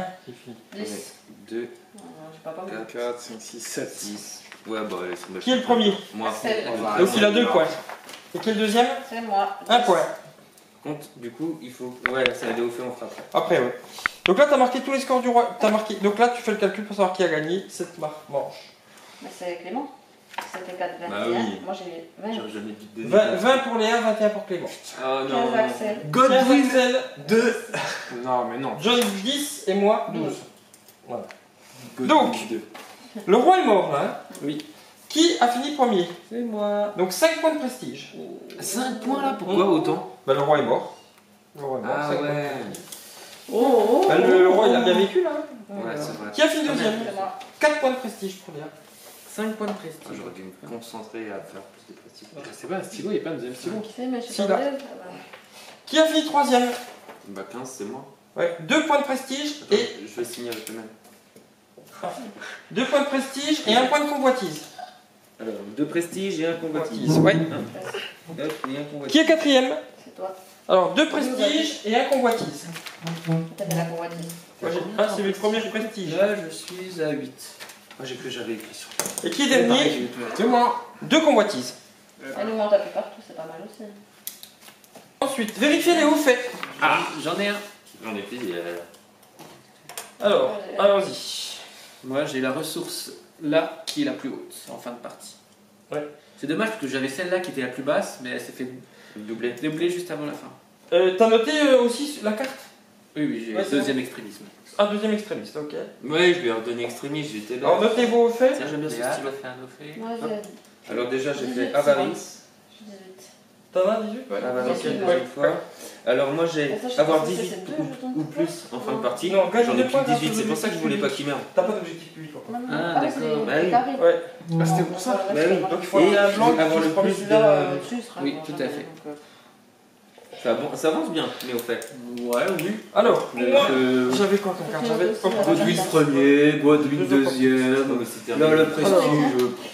10. 2, J'ai pas beaucoup. 4, 5, 6, 7. 6. Ouais, bah allez, c'est Qui est le premier? Moi. Axel. Donc il a 2 points. Et qui est le deuxième? C'est moi. 1 point. Compte, du coup, il faut. Ouais, ça va aller au fait, on fera après. Après, ouais. Donc là, tu as marqué tous les scores du roi. T'as marqué... Donc là, tu fais le calcul pour savoir qui a gagné cette manche. Mais c'est Clément. C'était 4, 21. Bah oui. Moi j'ai 20. J'aurais jamais dû te donner. 20 pour Léa, 21 pour Clément. Ah 15 non. Axel. 15 Godwin Axel, 2. Non, mais non. John 10 et moi 12. Voilà. Godwin Donc. 2. Le roi est mort là. Hein. Oui. Qui a fini premier? C'est moi. Donc 5 points de prestige. 5 points là, pourquoi autant? Bah, le roi est mort. Le roi est mort. Ah 5 points de ouais. prestige. Oh, Bah, le roi il a bien vécu là. Hein. Ouais, c'est vrai. Qui a fini deuxième? C'est moi. 4 points de prestige pour Léa. 5 points de Ah, prestige. J'aurais dû me concentrer à faire plus de pratiques. C'est pas un stylo, il n'y a pas un deuxième stylo. Qui c'est, mais je Si, suis là. pas heureuse. Qui a fini troisième? Bah 15, c'est moi. Ouais, 2 points de prestige Attends, et je vais signer avec le même. 2 points de prestige et 1 point de convoitise. Alors, 2 prestige et 1 convoitise. Ouais. Hop, et un convoitise. Qui est quatrième? C'est toi. Alors 2 prestige et 1 convoitise. T'as de la convoitise. C'est mes premiers prestiges. Là, je suis à 8. Moi j'ai cru que j'avais écrit sur. Et qui est dernier? C'est moi. 2 convoitises. Elle nous monte un peu partout, c'est pas mal aussi. Ensuite, vérifiez les hauts faits. Ah, j'en ai un. J'en ai fait. Alors, allons-y. Moi, j'ai la ressource là qui est la plus haute en fin de partie. Ouais. C'est dommage parce que j'avais celle-là qui était la plus basse, mais elle s'est fait Doublé. doubler juste avant la fin. T'as noté aussi la carte? Oui, oui, j'ai Ouais, c'est deuxième extrémisme. Un deuxième extrémiste, ok. Ouais, je lui ai redonné extrémiste, j'étais là. Alors notez vos hauts faits. Tiens, j'aime bien ce Léa, stylo. t'as fait un offet. Moi j'ai Alors, déjà, j'ai 18, fait c'est avarice. Je suis 18. T'en as 18? Ouais. Avarice, Ok, la ouais. deuxième fois. Alors, moi j'ai Ah, ça, je sais avoir pas si 18 c'est deux jetons de ou plus en fin de partie. Non, gagne J'en ai deux plus points 18, grâce c'est aux pour ça que je voulais pas qu'il meure. T'as pas d'objectif public encore. Non, non, Ah, c'est d'accord. Bah oui. carré. Ouais. Ah, c'était pour ça. Bah oui. Donc il faut Et un blanc avoir qui le se promène plus celui-là. de- Oui, tout à fait. Ça avance bien, mais au fait. Ouais, oui. Alors, moi, Euh, j'avais quoi comme carte? J'avais Godwin premier, Godwin deuxième. Non, mais c'était Là, un- le prestige.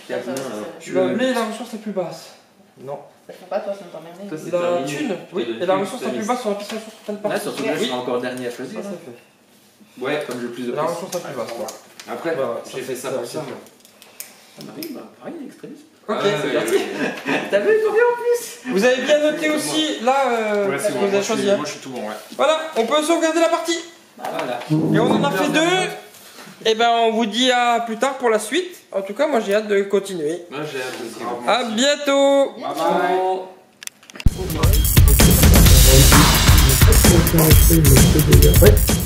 Quatre Ça, mains, ça, alors. Tu vas mener la ressource la plus basse. Non. Ça fait pas toi, ça me t'emmerder. Toi, c'est La terminé. thune. Je Oui, te donne et la plus, ressource la Denis. plus basse sur la piste ressource fin de Là, partie. surtout que là, je Oui. serai encore dernier à choisir. Ça, ça fait. Ouais, Comme j'ai le plus de La prestige. ressource la plus basse. quoi. après, Bah, j'ai fait ça pour ça. moi. Ah bah oui, bah pareil, extrémisme. Ok, Ah, c'est ouais, parti. ouais. T'as vu combien en plus? Vous avez bien noté aussi, là, Ouais, ce c'est que bon. vous Moi, avez je choisi. suis- Hein. moi, je suis tout bon, ouais. Voilà, on peut sauvegarder la partie. Voilà. Et on en a fait 2. Et ben on vous dit à plus tard pour la suite. En tout cas, moi j'ai hate de continuer. Moi j'ai hâte de dire. À bientôt. Ciao. Ouais.